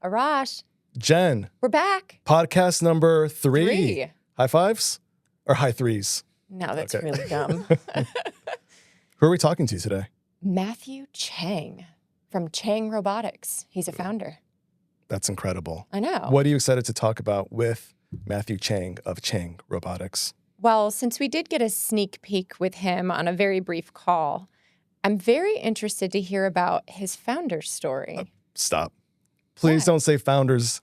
Arash. Jen. We're back. Podcast number 3. 3. High fives or high threes? No, that's really dumb. Who are we talking to today? Matthew Chang from Chang Robotics. He's a founder. That's incredible. I know. What are you excited to talk about with Matthew Chang of Chang Robotics? Well, since we did get a sneak peek with him on a very brief call, I'm very interested to hear about his founder story. Stop. Please Why? don't say founder's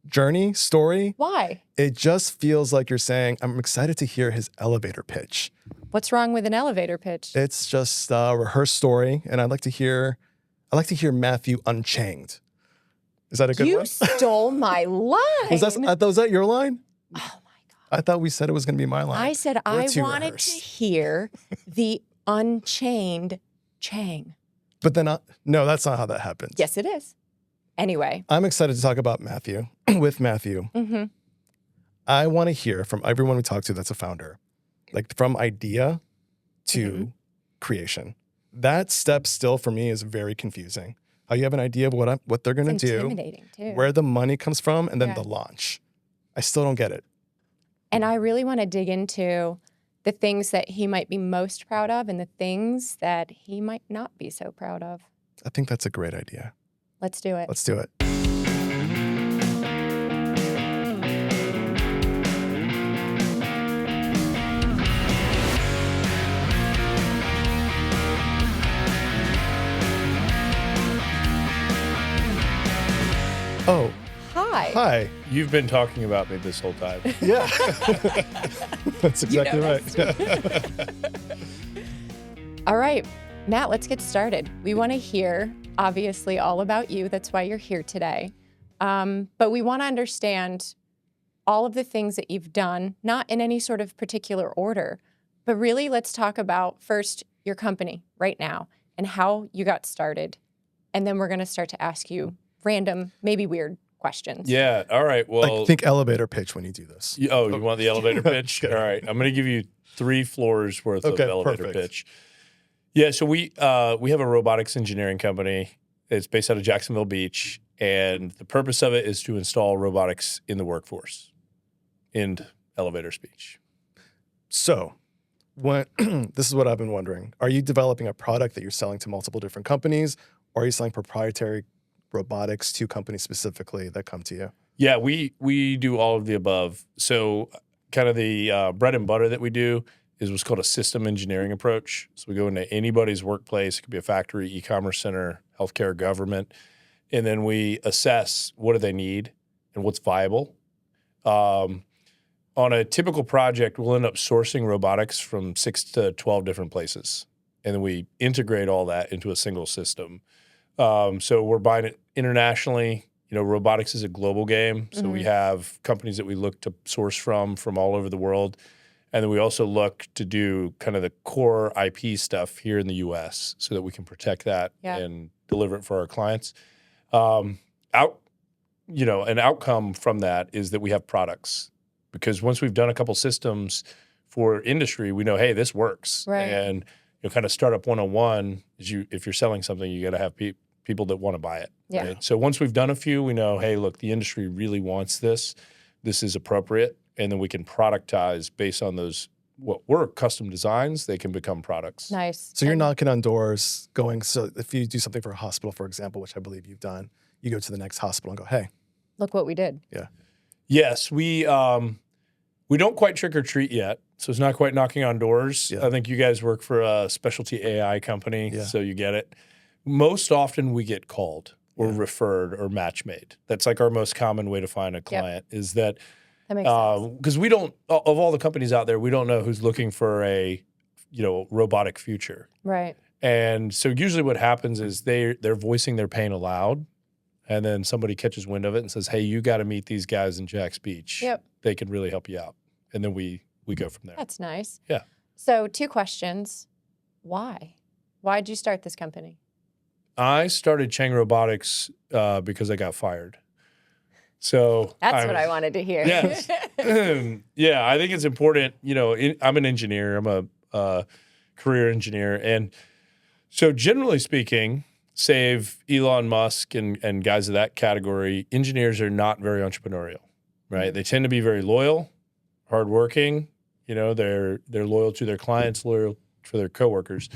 journey, story. Why? It just feels like you're saying, I'm excited to hear his elevator pitch. What's wrong with an elevator pitch? It's just a rehearsed story, and I'd like to hear Matthew unchained. Is that a good one? You stole my line. Was that your line? Oh, my God. I thought we said it was going to be my line. I said We're I too wanted to rehearsed. hear the unchained Chang. But then, no, that's not how that happened. Yes, it is. Anyway. I'm excited to talk about Matthew, with Matthew. Mm-hmm. I want to hear from everyone we talk to that's a founder, like from idea to creation. That step still for me is very confusing. How you have an idea of what they're going to do, Intimidating too. where the money comes from, and then Yeah. the launch. I still don't get it. And I really want to dig into the things that he might be most proud of and the things that he might not be so proud of. I think that's a great idea. Let's do it. Let's do it. Oh, Hi. hi. You've been talking about me this whole time. Yeah. That's exactly right. All right, Matt, let's get started. We want to hear, obviously, all about you. That's why you're here today. But we want to understand all of the things that you've done, not in any sort of particular order, but really let's talk about first your company right now and how you got started. And then we're going to start to ask you random, maybe weird questions. Yeah. All right. Well, Like, think elevator pitch when you do this. you want the elevator pitch? All right. I'm going to give you 3 floors worth of elevator perfect. pitch. Yeah. So we have a robotics engineering company. It's based out of Jacksonville Beach, and the purpose of it is to install robotics in the workforce. End elevator speech. So, this is what I've been wondering. Are you developing a product that you're selling to multiple different companies, or are you selling proprietary robotics to companies specifically that come to you? Yeah, we do all of the above. So kind of the bread and butter that we do is what's called a system engineering approach. So we go into anybody's workplace. It could be a factory, e-commerce center, healthcare, government. And then we assess what do they need and what's viable. On a typical project, we'll end up sourcing robotics from 6 to 12 different places. And then we integrate all that into a single system. So we're buying it internationally. You know, robotics is a global game. So we have companies that we look to source from all over the world. And then we also look to do kind of the core IP stuff here in the U.S. so that we can protect that and deliver it for our clients. An outcome from that is that we have products. Because once we've done a couple systems for industry, we know, hey, this works. Right. And kind of startup 101 is if you're selling something, you got to have people that want to buy it. Yeah. Right? So once we've done a few, we know, hey, look, the industry really wants this. This is appropriate. And then we can productize based on those, what were custom designs, they can become products. Nice. So you're knocking on doors so if you do something for a hospital, for example, which I believe you've done, you go to the next hospital and go, hey. Look what we did. Yeah. Yes, we don't quite trick or treat yet, so it's not quite knocking on doors. Yeah. I think you guys work for a specialty AI company, Yeah. so you get it. Most often we get called or referred or match made. That's like our most common way to find a client is that That makes sense. because we don't, of all the companies out there, we don't know who's looking for a robotic future. Right. And so usually what happens is they're voicing their pain aloud. And then somebody catches wind of it and says, hey, you got to meet these guys in Jack's Beach. Yep. They can really help you out. And then we go from there. That's nice. Yeah. So 2 questions. Why? Why'd you start this company? I started Chang Robotics because I got fired. So That's what I wanted to hear. Yes. Yeah, I think it's important. I'm an engineer. I'm a career engineer. And so generally speaking, save Elon Musk and guys of that category, engineers are not very entrepreneurial, right? They tend to be very loyal, hardworking. They're loyal to their clients, loyal for their coworkers.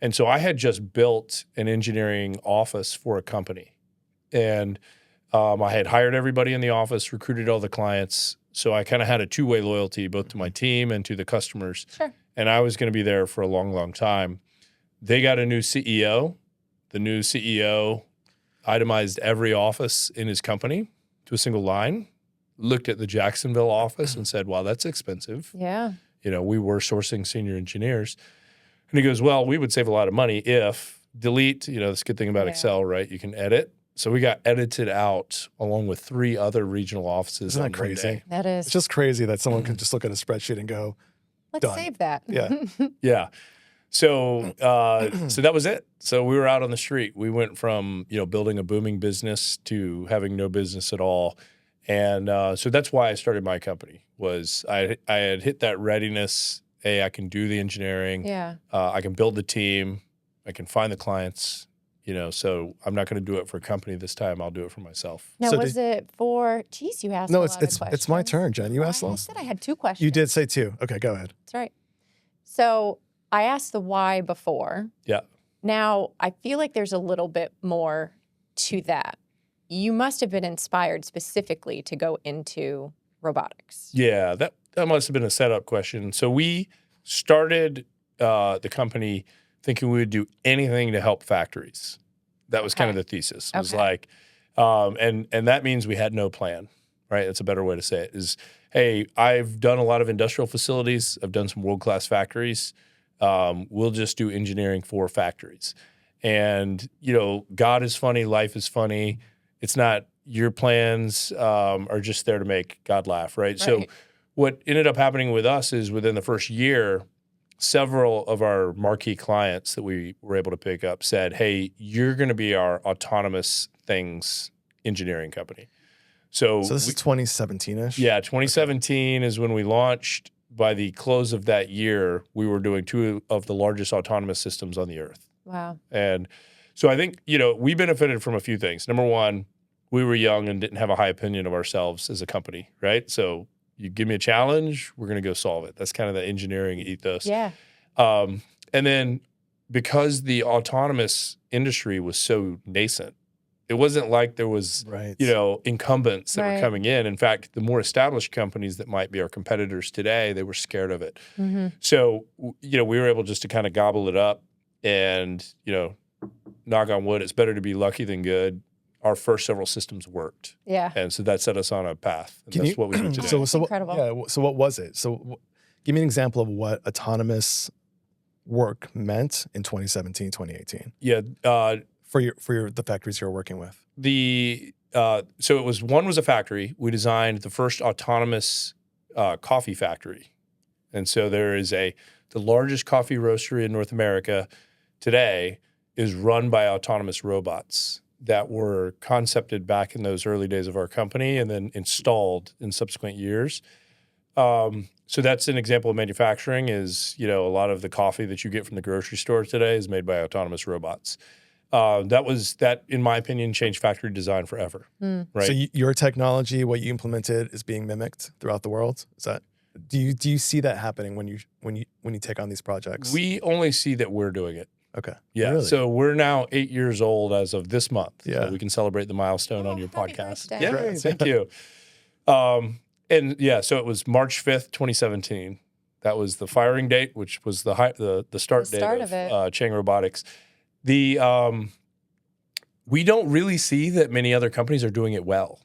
And so I had just built an engineering office for a company. And I had hired everybody in the office, recruited all the clients. So I kind of had a two-way loyalty, both to my team and to the customers. Sure. And I was going to be there for a long, long time. They got a new CEO. The new CEO itemized every office in his company to a single line, looked at the Jacksonville office and said, wow, that's expensive. Yeah. We were sourcing senior engineers. And he goes, well, we would save a lot of money if delete, this good thing about Excel, right? You can edit. So we got edited out along with 3 other regional offices. Isn't that crazy? That is. It's just crazy that someone can just look at a spreadsheet and go, Let's done. save that. Yeah. Yeah. So that was it. So we were out on the street. We went from, building a booming business to having no business at all. And so that's why I started my company was I had hit that readiness. Hey, I can do the engineering. Yeah. I can build the team. I can find the clients. So I'm not going to do it for a company this time. I'll do it for myself. Now, So was it for? Geez, you asked. No, a it's lot of it's questions. my turn, Jen. You asked I last. said I had 2 questions. You did say 2. Okay, go ahead. That's right. So I asked the why before. Yeah. Now I feel like there's a little bit more to that. You must have been inspired specifically to go into robotics. Yeah, that must have been a setup question. So we started the company thinking we would do anything to help factories. That was kind of the thesis. It was like, and that means we had no plan, right? That's a better way to say it is, hey, I've done a lot of industrial facilities. I've done some world-class factories. We'll just do engineering for factories. And, God is funny, life is funny. It's not your plans are just there to make God laugh, right? So what ended up happening with us is within the first year, several of our marquee clients that we were able to pick up said, hey, you're going to be our autonomous things engineering company. So this is 2017-ish? Yeah, 2017 is when we launched. By the close of that year, we were doing 2 of the largest autonomous systems on the earth. Wow. And so I think, we benefited from a few things. Number one, we were young and didn't have a high opinion of ourselves as a company, right? So you give me a challenge, we're going to go solve it. That's kind of the engineering ethos. Yeah. And then because the autonomous industry was so nascent, it wasn't like there was, incumbents that were coming in. In fact, the more established companies that might be our competitors today, they were scared of it. Mm-hmm. So, we were able just to kind of gobble it up and, knock on wood, it's better to be lucky than good. Our first several systems worked. Yeah. And so that set us on a path. And that's what we do today. So incredible. Yeah. So what was it? So give me an example of what autonomous work meant in 2017, 2018. Yeah. For the factories you're working with. So it was one was a factory. We designed the first autonomous coffee factory. And so there is the largest coffee roastery in North America today is run by autonomous robots that were concepted back in those early days of our company and then installed in subsequent years. So that's an example of manufacturing is, a lot of the coffee that you get from the grocery store today is made by autonomous robots. That, in my opinion, changed factory design forever. Right. So your technology, what you implemented, is being mimicked throughout the world. Is that? Do you see that happening when you take on these projects? We only see that we're doing it. Okay. Yeah. Really? So we're now 8 years old as of this month. Yeah. So we can celebrate the milestone on your happy podcast. birthday. Yeah. Great. Thank you. So it was March 5th, 2017. That was the firing date, which was the start date of it. Chang Robotics. We don't really see that many other companies are doing it well.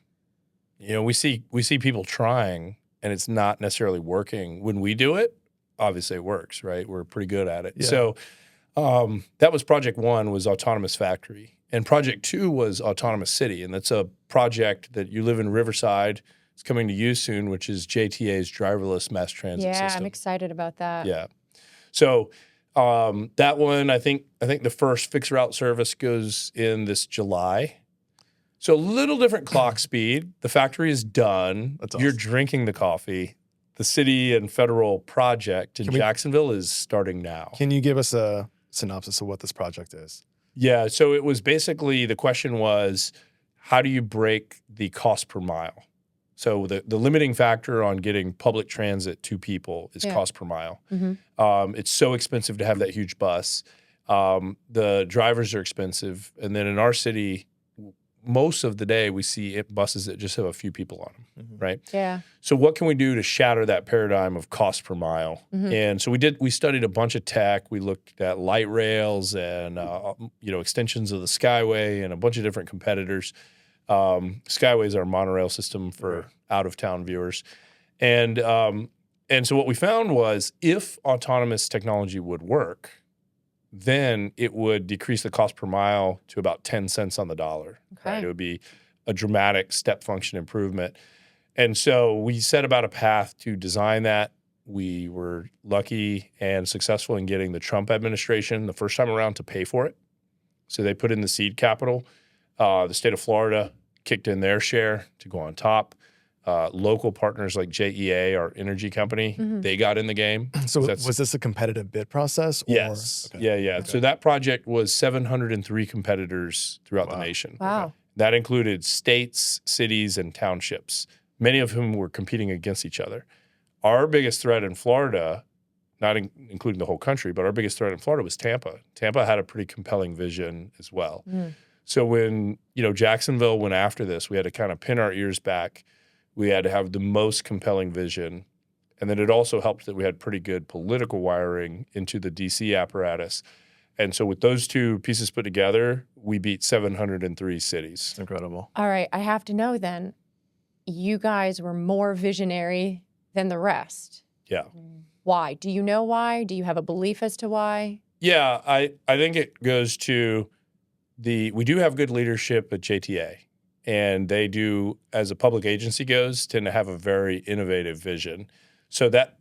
We see people trying and it's not necessarily working. When we do it, obviously it works, right? We're pretty good at it. Yeah. So that was project 1 was autonomous factory. And project 2 was autonomous city. And that's a project that you live in Riverside. It's coming to you soon, which is JTA's driverless mass transit system. Yeah, I'm excited about that. Yeah. So that one, I think the first fixed route service goes in this July. So a little different clock speed. The factory is done. That's You're awesome. drinking the coffee. The city and federal project in Jacksonville is starting now. Can you give us a synopsis of what this project is? Yeah. So it was basically, the question was, how do you break the cost per mile? So the limiting factor on getting public transit to people is cost per mile. It's so expensive to have that huge bus. The drivers are expensive. And then in our city, most of the day we see buses that just have a few people on them, right? Yeah. So what can we do to shatter that paradigm of cost per mile? And so we studied a bunch of tech. We looked at light rails and extensions of the Skyway and a bunch of different competitors. Skyway is our monorail system for out-of-town viewers. And so what we found was, if autonomous technology would work, then it would decrease the cost per mile to about 10 cents on the dollar. Okay. Right? It would be a dramatic step function improvement. And so we set about a path to design that. We were lucky and successful in getting the Trump administration the first time around to pay for it. So they put in the seed capital. The state of Florida kicked in their share to go on top. Local partners like JEA, our energy company, they got in the game. So was this a competitive bid process? Or? Yes. Okay. Yeah. Okay. So that project was 703 competitors throughout the nation. Wow. Okay. That included states, cities, and townships, many of whom were competing against each other. Our biggest threat in Florida, not including the whole country, but our biggest threat in Florida was Tampa. Tampa had a pretty compelling vision as well. So when, Jacksonville went after this, we had to kind of pin our ears back. We had to have the most compelling vision. And then it also helped that we had pretty good political wiring into the DC apparatus. And so with those two pieces put together, we beat 703 cities. It's incredible. All right. I have to know then, you guys were more visionary than the rest. Yeah. Why? Do you know why? Do you have a belief as to why? Yeah, I think it goes to we do have good leadership at JTA. And they do, as a public agency goes, tend to have a very innovative vision. So that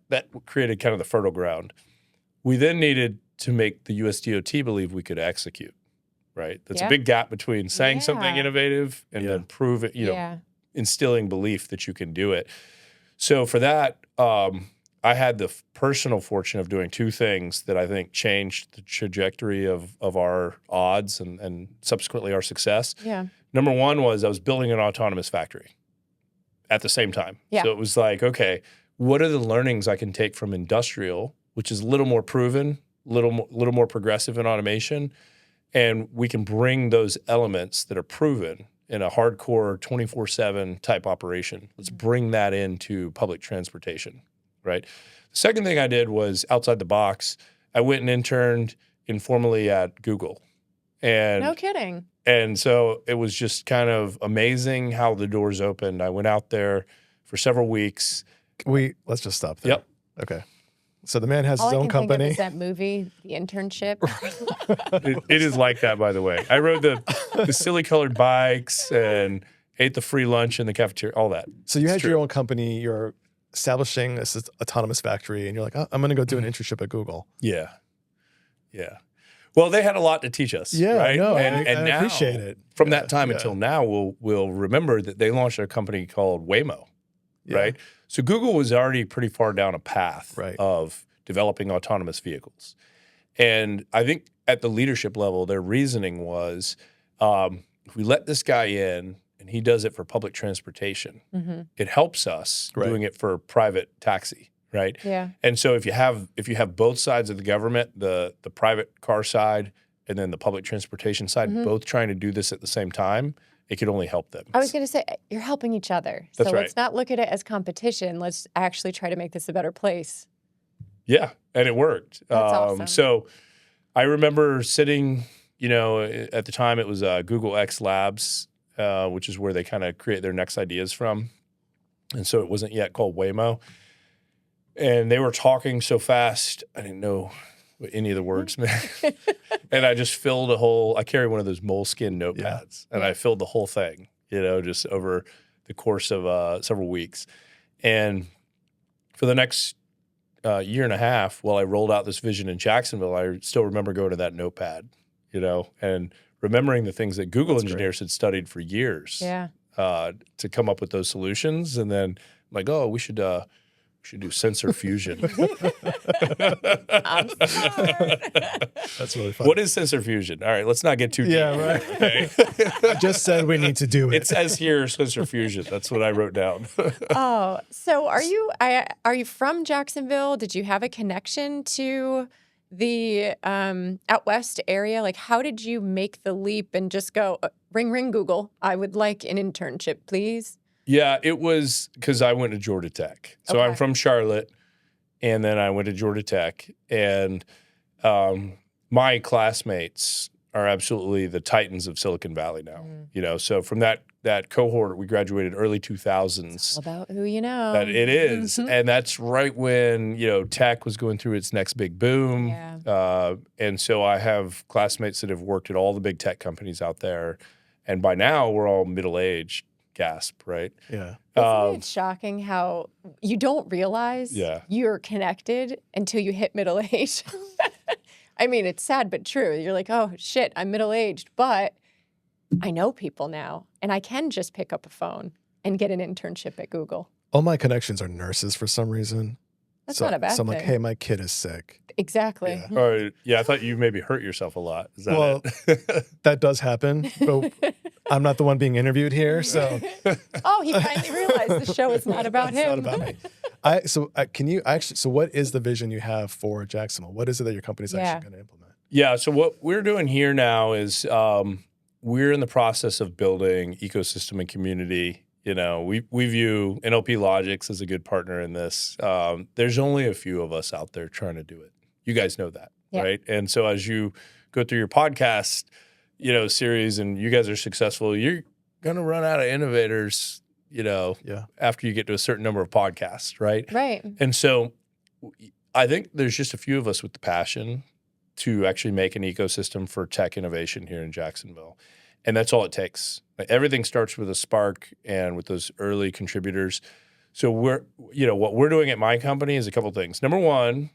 created kind of the fertile ground. We then needed to make the US DOT believe we could execute, right? That's a big gap between saying something innovative and then prove it, instilling belief that you can do it. So for that, I had the personal fortune of doing two things that I think changed the trajectory of our odds and subsequently our success. Yeah. Number one was I was building an autonomous factory at the same time. Yeah. So it was like, okay, what are the learnings I can take from industrial, which is a little more proven, little more progressive in automation, and we can bring those elements that are proven in a hardcore 24/7 type operation. Let's bring that into public transportation, right? The second thing I did was outside the box. I went and interned informally at Google. And No kidding. And so it was just kind of amazing how the doors opened. I went out there for several weeks. Let's just stop there. Yep. Okay. So the man has All his I own can think of company. is that movie, The Internship. It is like that, by the way. I rode the silly colored bikes and ate the free lunch in the cafeteria, all that. So you It's had true. your own company. You're establishing this autonomous factory, and you're like, oh, I'm going to go do an internship at Google. Yeah. Yeah. Well, they had a lot to teach us. Yeah, right? no, and I now, appreciate it. From Yeah, that time yeah. until now, we'll remember that they launched a company called Waymo, Yeah. right? So Google was already pretty far down a path Right. of developing autonomous vehicles. And I think at the leadership level, their reasoning was, if we let this guy in and he does it for public transportation, it helps us Right. doing it for private taxi. Right. Yeah. And so if you have both sides of the government, the private car side and then the public transportation side, both trying to do this at the same time, it could only help them. I was going to say, you're helping each other. That's so right. let's not look at it as competition. Let's actually try to make this a better place. Yeah, and it worked. That's awesome. So I remember sitting, at the time it was Google X Labs, which is where they kind of create their next ideas from. And so it wasn't yet called Waymo. And they were talking so fast, I didn't know what any of the words meant. And I just filled I carry one of those moleskin notepads, and I filled the whole thing, just over the course of several weeks. And for the next year and a half, while I rolled out this vision in Jacksonville, I still remember going to that notepad, and remembering the things that Google engineers had studied for years Yeah. to come up with those solutions. And then I'm like, oh, we should should do sensor fusion. I'm smart. That's really fun. What is sensor fusion? All right, let's not get too deep. Yeah, right. Okay. I just said we need to do it. It says here sensor fusion. That's what I wrote down. Oh, so are you from Jacksonville? Did you have a connection to the out west area? Like, how did you make the leap and just go, ring, Google, I would like an internship, please? Yeah, it was because I went to Georgia Tech. So I'm Okay. from Charlotte, and then I went to Georgia Tech. And my classmates are absolutely the titans of Silicon Valley now. You know, so from that cohort, we graduated early 2000s. All about who you know. That it is. And that's right when, you know, tech was going through its next big boom. Yeah. And so I have classmates that have worked at all the big tech companies out there. And by now, we're all middle-aged. Gasp, right? Yeah. Isn't it shocking how you don't realize you're connected until you hit middle age? I mean, it's sad but true. You're like, oh, shit, I'm middle-aged, but I know people now, and I can just pick up a phone and get an internship at Google. All my connections are nurses for some reason. That's not a bad So I'm like, thing. hey, my kid is sick. Exactly. Yeah, I thought you maybe hurt yourself a lot. Is that Well, it? that does happen, but I'm not the one being interviewed here, so Oh, he finally realized the show is not about it's him. not about me. So what is the vision you have for Jacksonville? What is it that your company's actually going to implement? Yeah, so what we're doing here now is we're in the process of building ecosystem and community. You know, we view NLP Logics as a good partner in this. There's only a few of us out there trying to do it. You guys know that, right? And so as you go through your podcast, you know, series and you guys are successful, you're going to run out of innovators, you know, after you get to a certain number of podcasts, right? Right. And so I think there's just a few of us with the passion to actually make an ecosystem for tech innovation here in Jacksonville. And that's all it takes. Everything starts with a spark and with those early contributors. So what we're doing at my company is a couple things. Number one,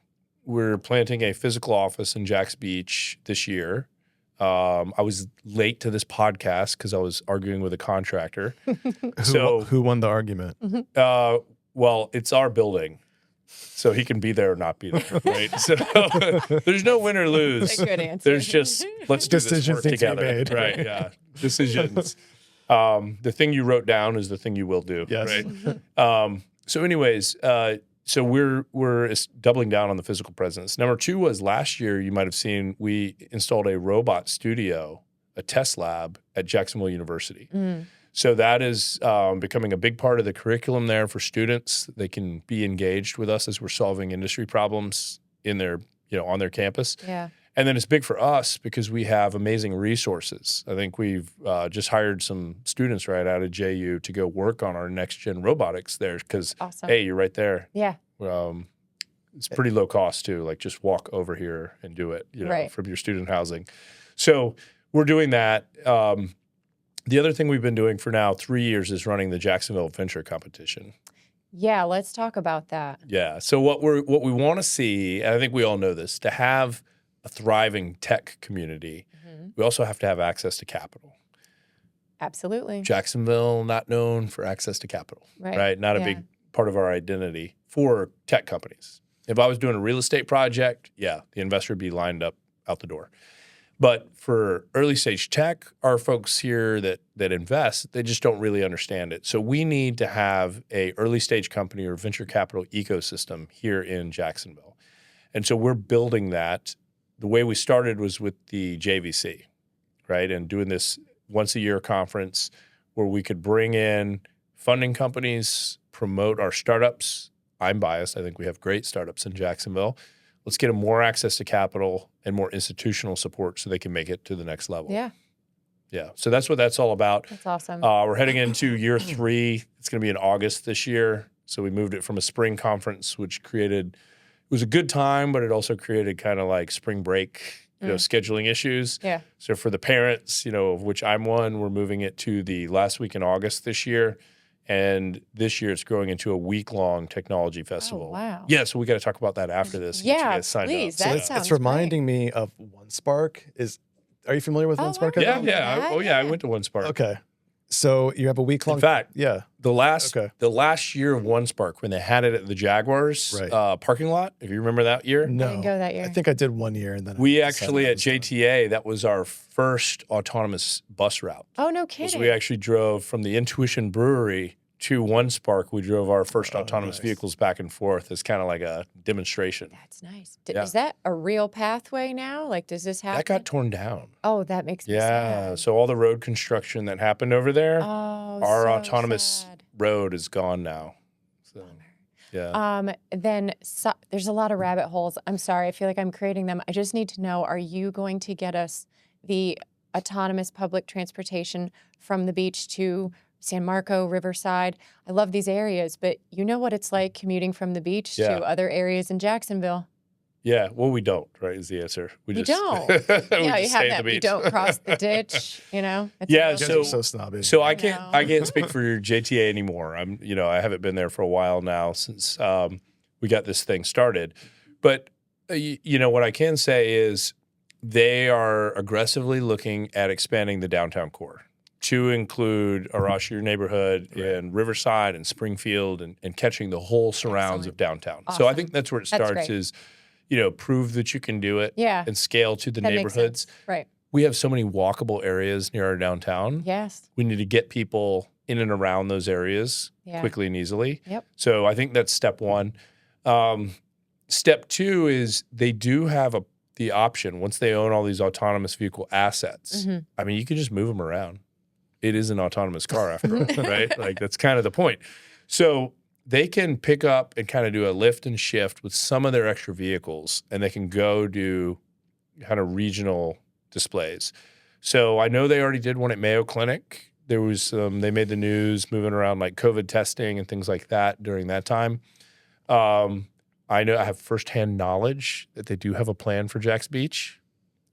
we're planting a physical office in Jax Beach this year. I was late to this podcast because I was arguing with a contractor. Who won the argument? Well, it's our building. So he can be there or not be there, right? So there's no win or lose. That's a good answer. There's just let's do this Decisions work need to be together, made. right? Yeah, decisions. The thing you wrote down is the thing you will do, Yes. right? So, anyways, so we're doubling down on the physical presence. Number two was last year. You might have seen we installed a robot studio, a test lab at Jacksonville University. So that is becoming a big part of the curriculum there for students. They can be engaged with us as we're solving industry problems in their, on their campus. Yeah. And then it's big for us because we have amazing resources. I think we've just hired some students right out of JU to go work on our next gen robotics there because, Awesome. hey, you're right there. Yeah. It's pretty low cost too. Like just walk over here and do it, Right. from your student housing. So we're doing that. The other thing we've been doing for now 3 years is running the Jacksonville Venture Competition. Yeah, let's talk about that. Yeah. So what we want to see, and I think we all know this, to have a thriving tech community, we also have to have access to capital. Absolutely. Jacksonville, not known for access to capital, Right. Not a big part of our identity for tech companies. If I was doing a real estate project, the investor would be lined up out the door. But for early stage tech, our folks here that invest, they just don't really understand it. So we need to have a early stage company or venture capital ecosystem here in Jacksonville. And so we're building that. The way we started was with the JVC, right? And doing this once a year conference where we could bring in funding companies, promote our startups. I'm biased. I think we have great startups in Jacksonville. Let's get them more access to capital and more institutional support so they can make it to the next level. Yeah. Yeah. So that's what that's all about. That's awesome. We're heading into year 3. It's going to be in August this year. So we moved it from a spring conference, which it was a good time, but it also created kind of like spring break, scheduling issues. Yeah. So for the parents, of which I'm one, we're moving it to the last week in August this year. And this year it's growing into a week-long technology festival. Oh, wow. Yeah, so we got to talk about that after this. and get you Yeah, guys signed please. up. That So sounds it's reminding me of OneSpark. Are you familiar with Oh, OneSpark? I Yeah, remember yeah. that, I went to OneSpark. Okay. So you have a week long. In fact, yeah. the last year of OneSpark, when they had it at the Jaguars parking lot, if you remember that year. No, I didn't go that year. I think I did 1 year, and then we actually at JTA, that was our first autonomous bus route. Oh, no kidding. We actually drove from the Intuition Brewery to OneSpark. We drove our first autonomous vehicles back and forth as kind of like a demonstration. That's nice. Is that a real pathway now? Like, does this happen? That got torn down. Oh, that makes me sad. So all the road construction that happened over there, our so autonomous road is gone now. So, yeah. Then there's a lot of rabbit holes. I'm sorry. I feel like I'm creating them. I just need to know, are you going to get us the autonomous public transportation from the beach to San Marco, Riverside? I love these areas, but you know what it's like commuting from the beach to other areas in Jacksonville. Yeah, well, we don't, right, is the answer. We You just don't. we Yeah, you just have stay at that. the beach. You don't cross the ditch, you know? It's Yeah, a You guys little- are so snobby. So I can't speak for your JTA anymore. I haven't been there for a while now since we got this thing started. But what I can say is they are aggressively looking at expanding the downtown core to include Arash, your neighborhood, and Riverside and Springfield, and catching the whole surrounds of downtown. Awesome. So I think that's where it starts. great. Is prove that you can do it, and scale to the That makes neighborhoods. sense. Right. We have so many walkable areas near our downtown. Yes. We need to get people in and around those areas quickly and easily. Yep. So I think that's step one. Step two is they do have the option, once they own all these autonomous vehicle assets, I mean, you can just move them around. It is an autonomous car after all, right? Like that's kind of the point. So they can pick up and kind of do a lift and shift with some of their extra vehicles, and they can go do kind of regional displays. So I know they already did one at Mayo Clinic. There was they made the news moving around like COVID testing and things like that during that time. I know I have firsthand knowledge that they do have a plan for Jack's Beach.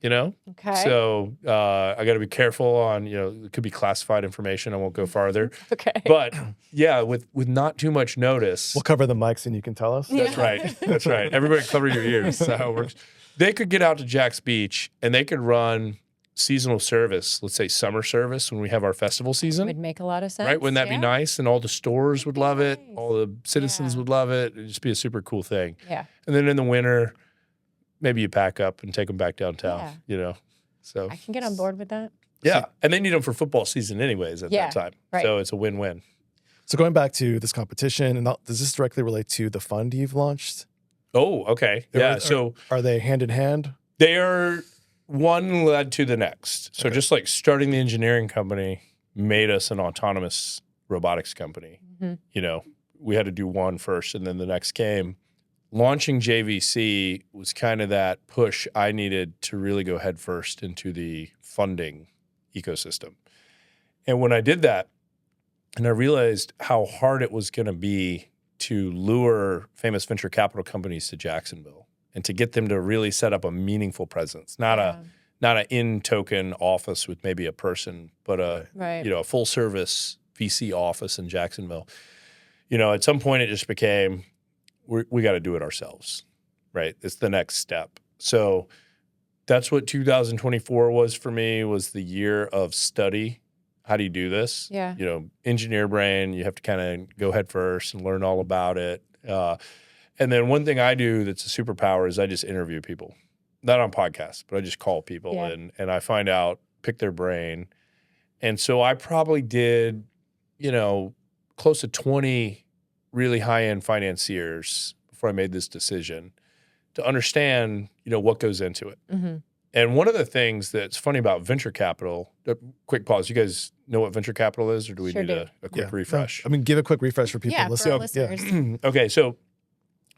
Okay. So I got to be careful on it could be classified information. I won't go farther. Okay. But yeah, with not too much notice. We'll cover the mics and you can tell us. That's right. That's right. Everybody cover your ears. That's how it works. They could get out to Jack's Beach and they could run seasonal service, let's say summer service when we have our festival season. Would make a lot of sense. Right? Wouldn't that be nice? And all the stores would love it. nice. All the citizens would love it. It'd just be a super cool thing. Yeah. And then in the winter, maybe you pack up and take them back downtown, So I can get on board with that. yeah. And they need them for football season anyways at that time. Right. So it's a win-win. So going back to this competition, and does this directly relate to the fund you've launched? Oh, okay. Yeah. So Are they hand in hand? they are one led to the next. So just like starting the engineering company made us an autonomous robotics company. We had to do one first and then the next came. Launching JVC was kind of that push I needed to really go headfirst into the funding ecosystem. And when I did that, and I realized how hard it was going to be to lure famous venture capital companies to Jacksonville and to get them to really set up a meaningful presence, not an in-token office with maybe a person, but a full service VC office in Jacksonville. At some point it just became, we got to do it ourselves, right? It's the next step. So that's what 2024 was for me, was the year of study. How do you do this? Yeah. Engineer brain, you have to kind of go head first and learn all about it. And then one thing I do that's a superpower is I just interview people. Not on podcasts, but I just call people and I find out, pick their brain. And so I probably did, close to 20 really high-end financiers before I made this decision to understand, what goes into it. Mm-hmm. And one of the things that's funny about venture capital, quick pause, you guys know what venture capital is, or do we need a quick refresh? I mean, give a quick refresh for people For our listening. listeners. Okay, so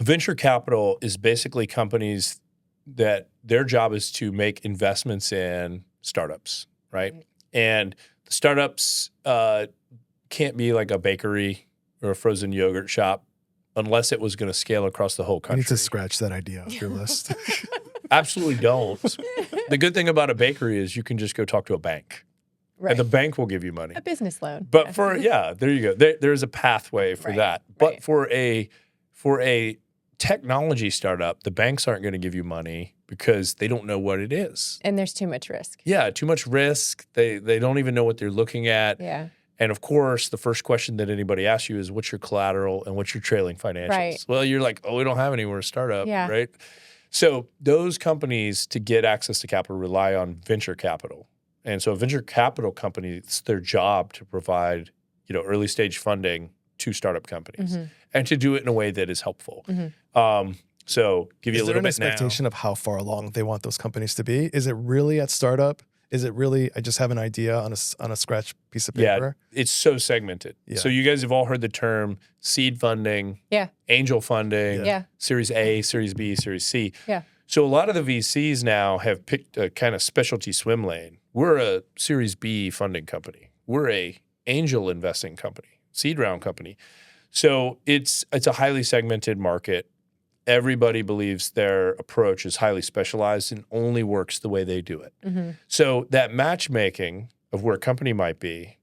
venture capital is basically companies that their job is to make investments in startups, right? And the startups can't be like a bakery or a frozen yogurt shop unless it was going to scale across the whole You country. need to scratch that idea off your list. Absolutely don't. The good thing about a bakery is you can just go talk to a bank. Right. And the bank will give you money. A business loan. But there you go. There's a pathway for that. But for a technology startup, the banks aren't going to give you money because they don't know what it is. And there's too much risk. Yeah, too much risk. They don't even know what they're looking at. Yeah. And of course, the first question that anybody asks you is, what's your collateral and what's your trailing financials? Right. Well, you're like, oh, we don't have any. We're a startup, Yeah. right? So those companies, to get access to capital, rely on venture capital. And so a venture capital company, it's their job to provide, early stage funding to startup companies and to do it in a way that is helpful. So give you a little bit now. Is there an expectation of how far along they want those companies to be? Is it really at startup? Is it really, I just have an idea on a scratch piece of paper? Yeah, it's so segmented. Yeah. So you guys have all heard the term seed funding, angel funding, Series A, Series B, Series C. Yeah. So a lot of the VCs now have picked a kind of specialty swim lane. We're a Series B funding company. We're a angel investing company, seed round company. So it's a highly segmented market. Everybody believes their approach is highly specialized and only works the way they do it. So that matchmaking of where a company might be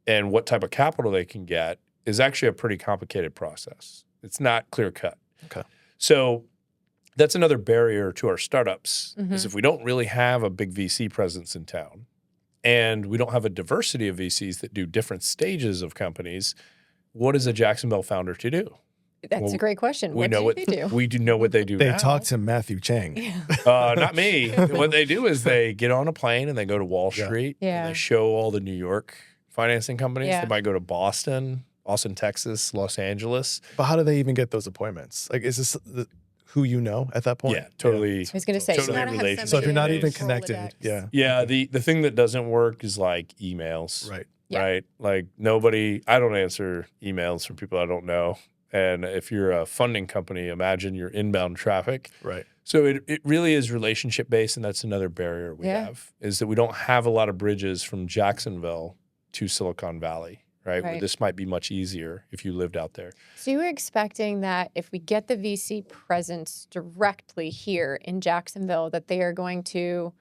and what type of capital they can get is actually a pretty complicated process. It's not clear cut. Okay. So that's another barrier to our startups is if we don't really have a big VC presence in town and we don't have a diversity of VCs that do different stages of companies, what is a Jacksonville founder to do? That's a great question. What do they do? We do know what they do They now. talk to Matthew Chang. Not me. What they do is they get on a plane and they go to Wall Street. Yeah. And they show all the New York financing companies. Yeah. They might go to Boston, Texas, Los Angeles. But how do they even get those appointments? Like, is this who you know at that point? Yeah, totally. I was going to say, Totally you gotta have relationship. So if you're not somebody even in connected, Rolodex. yeah. The thing that doesn't work is like emails. Right. Yeah. Right. Like I don't answer emails from people I don't know. And if you're a funding company, imagine your inbound traffic. Right. So it really is relationship based, and that's another barrier we have is that we don't have a lot of bridges from Jacksonville to Silicon Valley, right? Where this might be much easier if you lived out there. So you were expecting that if we get the VC presence directly here in Jacksonville, that they are going to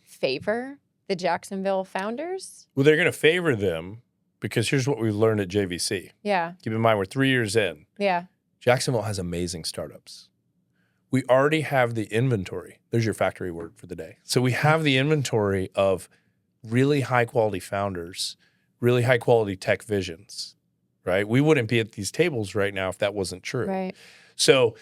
favor the Jacksonville founders? Well, they're going to favor them because here's what we've learned at JVC. Yeah. Keep in mind, we're 3 years in. Yeah. Jacksonville has amazing startups. We already have the inventory. There's your factory word for the day. So we have the inventory of really high quality founders, really high quality tech visions, right? We wouldn't be at these tables right now if that wasn't true. Right. So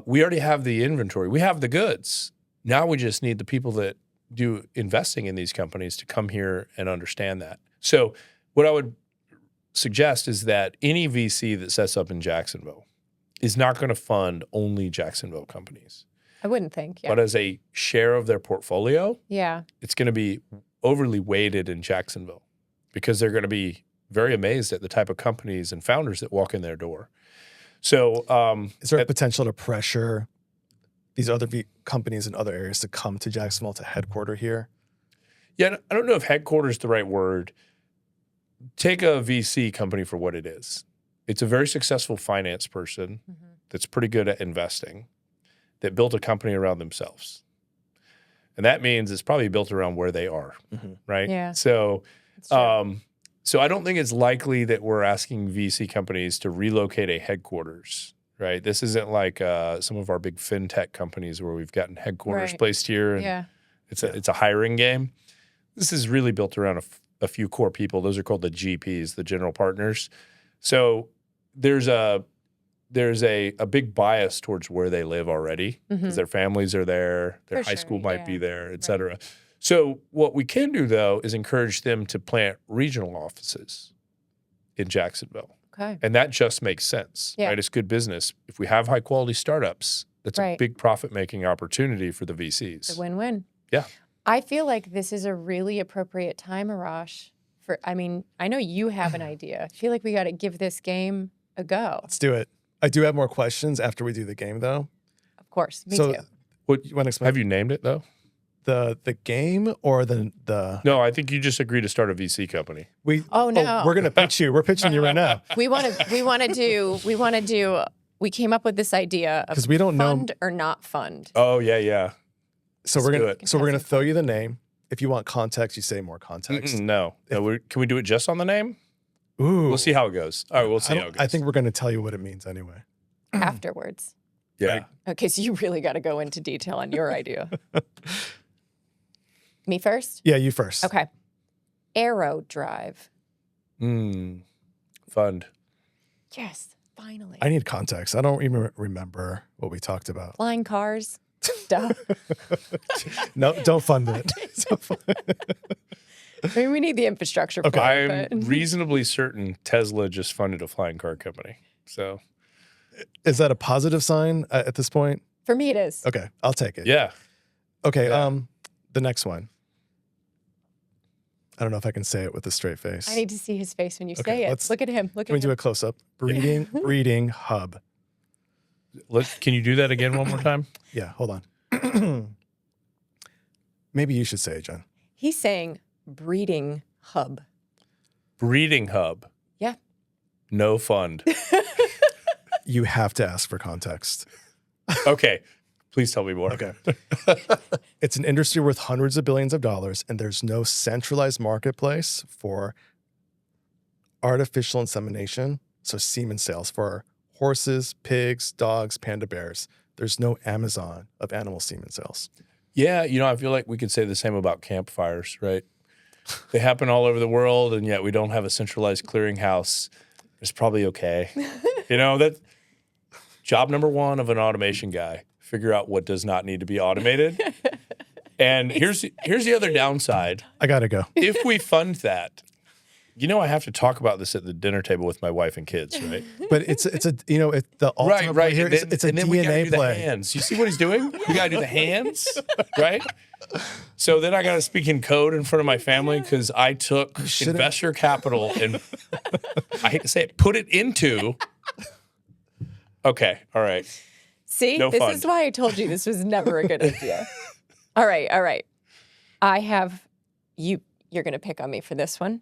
we already have the inventory. We have the goods. Now we just need the people that do investing in these companies to come here and understand that. So what I would suggest is that any VC that sets up in Jacksonville is not going to fund only Jacksonville companies. I wouldn't think. Yeah. But as a share of their portfolio, Yeah. it's going to be overly weighted in Jacksonville because they're going to be very amazed at the type of companies and founders that walk in their door. So is there a potential to pressure these other companies in other areas to come to Jacksonville to headquarter here? Yeah, I don't know if headquarters is the right word. Take a VC company for what it is. It's a very successful finance person that's pretty good at investing that built a company around themselves. And that means it's probably built around where they are, right? Yeah. So so I don't think it's likely that we're asking VC companies to relocate a headquarters, right? This isn't like some of our big fintech companies where we've gotten headquarters placed here and it's a hiring game. This is really built around a few core people. Those are called the GPs, the general partners. So there's a big bias towards where they live already because their families are there, their high school might be there, et cetera. So what we can do, though, is encourage them to plant regional offices in Jacksonville. Okay. And that just makes sense, right? It's good business. If we have high-quality startups, that's a big profit-making opportunity for the VCs. It's a win-win. Yeah. I feel like this is a really appropriate time, Arash. I know you have an idea. I feel like we got to give this game a go. Let's do it. I do have more questions after we do the game, though. Of course. Me too. What you want to explain? Have you named it, though? The game or the No, I think you just agreed to start a VC company. we're gonna pitch you. We're pitching you right now. We came up with this idea of 'Cause we don't know- fund or not fund. Oh, yeah. So Let's do it. we're gonna throw you the name. If you want context, you say more context. No. Can we do it just on the name? Ooh. We'll see how it goes. All right, we'll see how it goes. I think we're gonna tell you what it means anyway. Afterwards. Yeah. Okay, so you really got to go into detail on your idea. Me first? Yeah, you first. Okay. Aero drive. Fund. Yes, finally. I need context. I don't even remember what we talked about. Flying cars, stuff. No, don't fund it. I mean, we need the infrastructure. Okay. Part, I'm but reasonably certain Tesla just funded a flying car company. So Is that a positive sign at this point? for me, it is. Okay, I'll take it. yeah. Okay, Yeah. the next one. I don't know if I can say it with a straight face. I need to see his face when you Okay, say it. let's- Look at him. Look Can we at do him. a close up? Breeding hub. Can you do that again one more time? Yeah, hold on. Maybe you should say it, Jen. He's saying breeding hub. Breeding hub. Yeah. No fund. You have to ask for context. Okay. Please tell me more. Okay. It's an industry worth hundreds of billions of dollars, and there's no centralized marketplace for artificial insemination, so semen sales for horses, pigs, dogs, panda bears. There's no Amazon of animal semen sales. Yeah, I feel like we could say the same about campfires, right? They happen all over the world, and yet we don't have a centralized clearinghouse. It's probably okay. That job number one of an automation guy: figure out what does not need to be automated. And here's the other downside. I gotta go. If we fund that, I have to talk about this at the dinner table with my wife and kids, right? But it's the ultimate play here. It's a and then we gotta DNA do the play. hands. You see what he's doing? We gotta do the hands, right? So then I gotta speak in code in front of my family because I took investor capital and I hate to say it, put it into. Okay, all right. See, No this fund. is why I told you this was never a good idea. All right. I have you're going to pick on me for this one.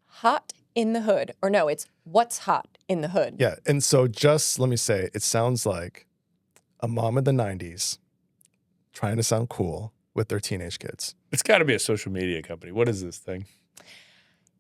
Hot in the hood. Or no, it's what's hot in the hood. Yeah, and so just let me say, it sounds like a mom in the 90s trying to sound cool with their teenage kids. It's got to be a social media company. What is this thing?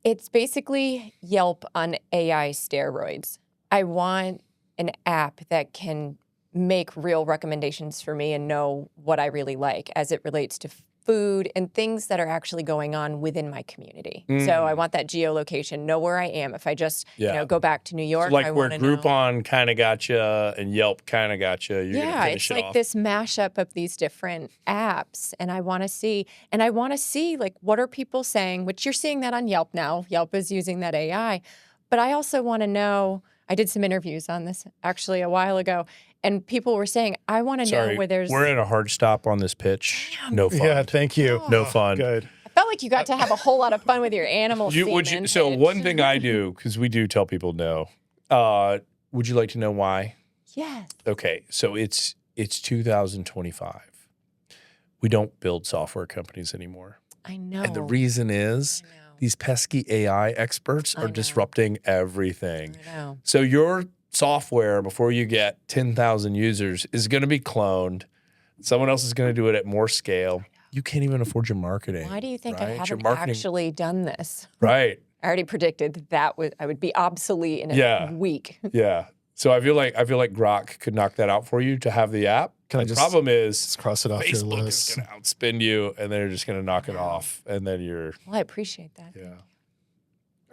It's basically Yelp on AI steroids. I want an app that can make real recommendations for me and know what I really like as it relates to food and things that are actually going on within my community. So I want that geolocation, know where I am. If I just go back to New York, So like I where want to know. Groupon kind of got you and Yelp kind of got you. You're gonna Yeah, finish it's it like off. this mashup of these different apps, and I want to see like what are people saying, which you're seeing that on Yelp now. Yelp is using that AI, but I also want to know. I did some interviews on this actually a while ago, and people were saying, I want to know where there's. We're in a hard stop on this pitch. No fun. Yeah, thank you. No fun. Good. I felt like you got to have a whole lot of fun with your animal semen. So pitch. one thing I do, because we do tell people no, would you like to know why? Yes. Okay, so it's 2025. We don't build software companies anymore. I know. And the reason is I know. these pesky AI experts I are know. disrupting everything. I know. So your software, before you get 10,000 users, is going to be cloned. Someone else is going to do it at more scale. You can't even afford your marketing. Why do you think I right? Your haven't marketing- actually done this? Right. I already predicted that I would be obsolete in a Yeah. week. Yeah. So I feel like Grok could knock that out for you to have the app. Can I The just problem is Let's cross it off your Facebook is list. going to outspend you, and they're just going to knock it off, and then you're Well, I appreciate that. yeah.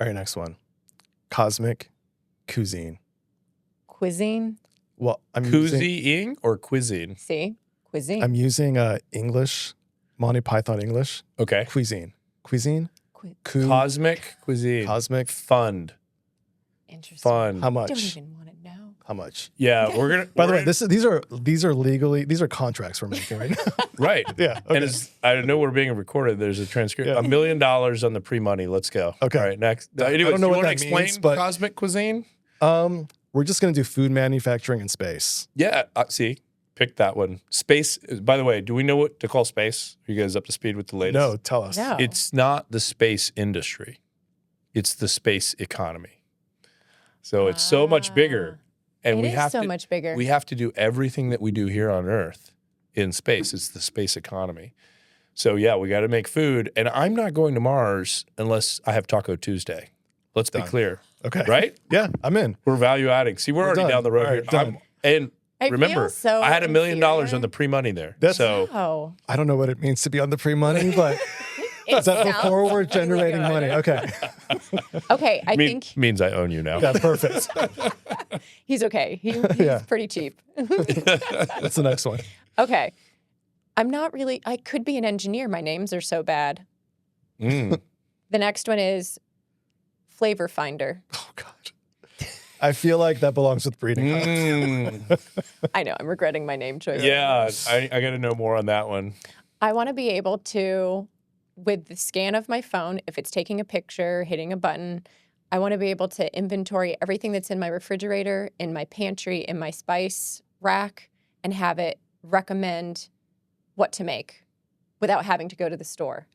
All right, next one. Cosmic cuisine. Cuisine. Well, I'm using, Cuisine or cuisine? See? Cuisine. I'm using English, Monty Python English. Okay. Cuisine. Cosmic cuisine. Cosmic. Fund. Interesting. Fun. How I don't much? even want to know. How much? Yeah, we're gonna. By the we're way, these are contracts we're making right now. right. Yeah. Okay. And I know we're being recorded. There's a transcript. Yeah. $1 million on the pre-money. Let's go. Okay. All right. Next. I don't Anyways, know you what want to that explain means, but- cosmic cuisine? We're just gonna do food manufacturing in space. Yeah. See, pick that one. Space. By the way, do we know what to call space? Are you guys up to speed with the latest? No, tell us. No. It's not the space industry. It's the space economy. So it's so much bigger. And It we is have so to, much bigger. We have to do everything that we do here on Earth in space. It's the space economy. So yeah, we got to make food. And I'm not going to Mars unless I have Taco Tuesday. Let's be Done. clear. Okay. Right? Yeah, I'm in. We're value adding. See, we're already done. down the road All right, here. done. And I remember, feel so I had $1 million inferior. on the pre-money there. That's- so Oh. I don't know what it means to be on the free money, but Is that sounds before we're really generating good. money? Okay. Okay, I think Means I own you now. Yeah, perfect. he's okay. He's Yeah. pretty cheap. What's the next one? Okay. I could be an engineer. My names are so bad. Mm. The next one is flavor finder. Oh, God. I feel like that belongs with breeding. I know, I'm regretting my name choice. Yeah, I got to know more on that one. I want to be able to, with the scan of my phone, if it's taking a picture, hitting a button, I want to be able to inventory everything that's in my refrigerator, in my pantry, in my spice rack, and have it recommend what to make without having to go to the store.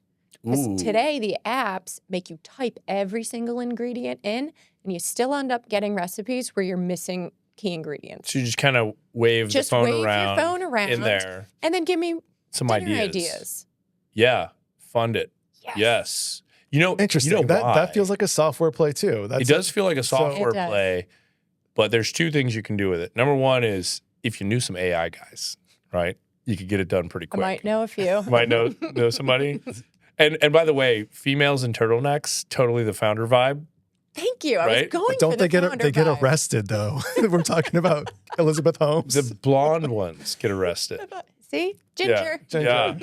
Because Ooh. today, the apps make you type every single ingredient in, and you still end up getting recipes where you're missing key ingredients. So you just kind of wave Just the phone wave around, your phone around in there. and then give me Some dinner ideas. Yeah, fund it. Yes. Interesting. You know why? That feels like a software play too. It does feel like a software It does. play, but there's two things you can do with it. Number one is if you knew some AI guys, right? You could get it done pretty I quick. might know a few. You might know somebody. And by the way, females in turtlenecks, totally the founder vibe. Thank you. I was Right? going But don't for they the get founder they get vibe. arrested though? We're talking about Elizabeth Holmes. The blonde ones get arrested. See? Ginger. Yeah.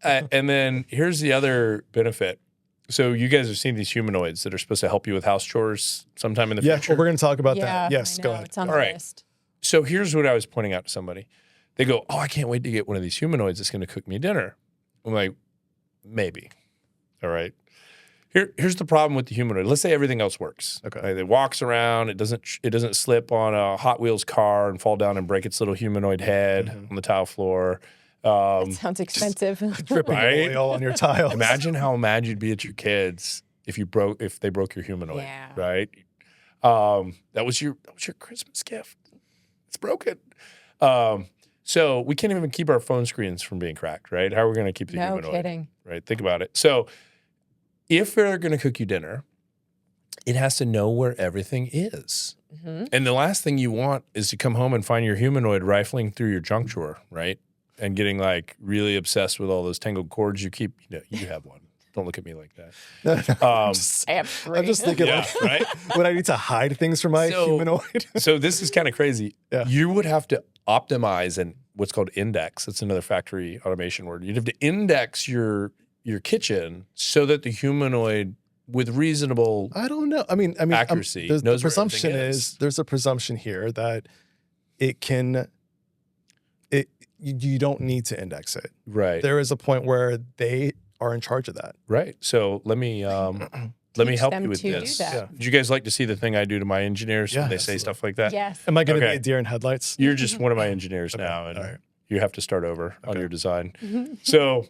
And then here's the other benefit. So you guys have seen these humanoids that are supposed to help you with house chores sometime in the Yeah, future. well, we're going to talk about Yeah, that. Yes, I go know, ahead. It's on All the right. list. So here's what I was pointing out to somebody. They go, "Oh, I can't wait to get one of these humanoids that's going to cook me dinner." I'm like, maybe. All right. Here's the problem with the humanoid. Let's say everything else works. Okay. Right? It walks around. It doesn't slip on a Hot Wheels car and fall down and break its little humanoid head on the tile floor. That sounds expensive. Dripping Right? oil on your tiles. Imagine how mad you'd be at your kids if they broke your humanoid. Yeah. Right. That was your Christmas gift. It's broken. So we can't even keep our phone screens from being cracked, right? How are we going to keep the No humanoid? kidding. Right? Think about it. So if they're going to cook you dinner, it has to know where everything is. Mm-hmm. And the last thing you want is to come home and find your humanoid rifling through your junk drawer, right? And getting like really obsessed with all those tangled cords you keep. You have one. Don't look at me like that. I have three. I'm just thinking, Yeah, like, right? would I need to hide things from my So- humanoid? So this is kind of crazy. Yeah. You would have to optimize and what's called index. That's another factory automation word. You'd have to index your kitchen so that the humanoid with reasonable I don't know. I mean, accuracy the knows where presumption everything is there's a presumption here that you don't need to index it. right. There is a point where they are in charge of that. Right. So let me help them you with to do this. that. Yeah. Would you guys like to see the thing I do to my engineers Yeah, when they say absolutely. stuff like that? Yes. Am I going to Okay. be a deer in headlights? You're just one of my engineers Okay. now, and All right. you have to start over on Okay. your design. So,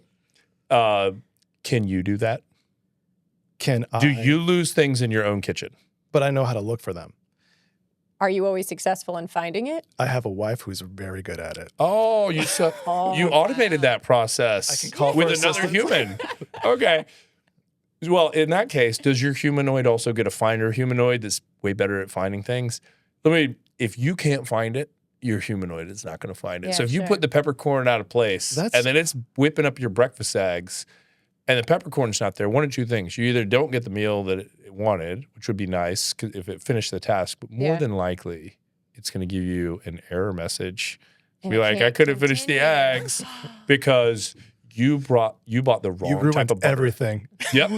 can you do that? Do you lose things in your own kitchen? But I know how to look for them. Are you always successful in finding it? I have a wife who's very good at it. Oh, you automated that process I can call with for another assistance. human. Okay. Well, in that case, does your humanoid also get a finder humanoid that's way better at finding things? If you can't find it, your humanoid is not going to find it. Yeah, So if you sure. put the peppercorn out of place and then it's whipping up your breakfast eggs and the peppercorn's not there, one of two things. You either don't get the meal that it wanted, which would be nice if it finished the task, but more Yeah. than likely, it's going to give you an error message. And Be it like, I can't couldn't finish the continue. eggs because you bought the wrong You type ruined of butter. everything. Yep.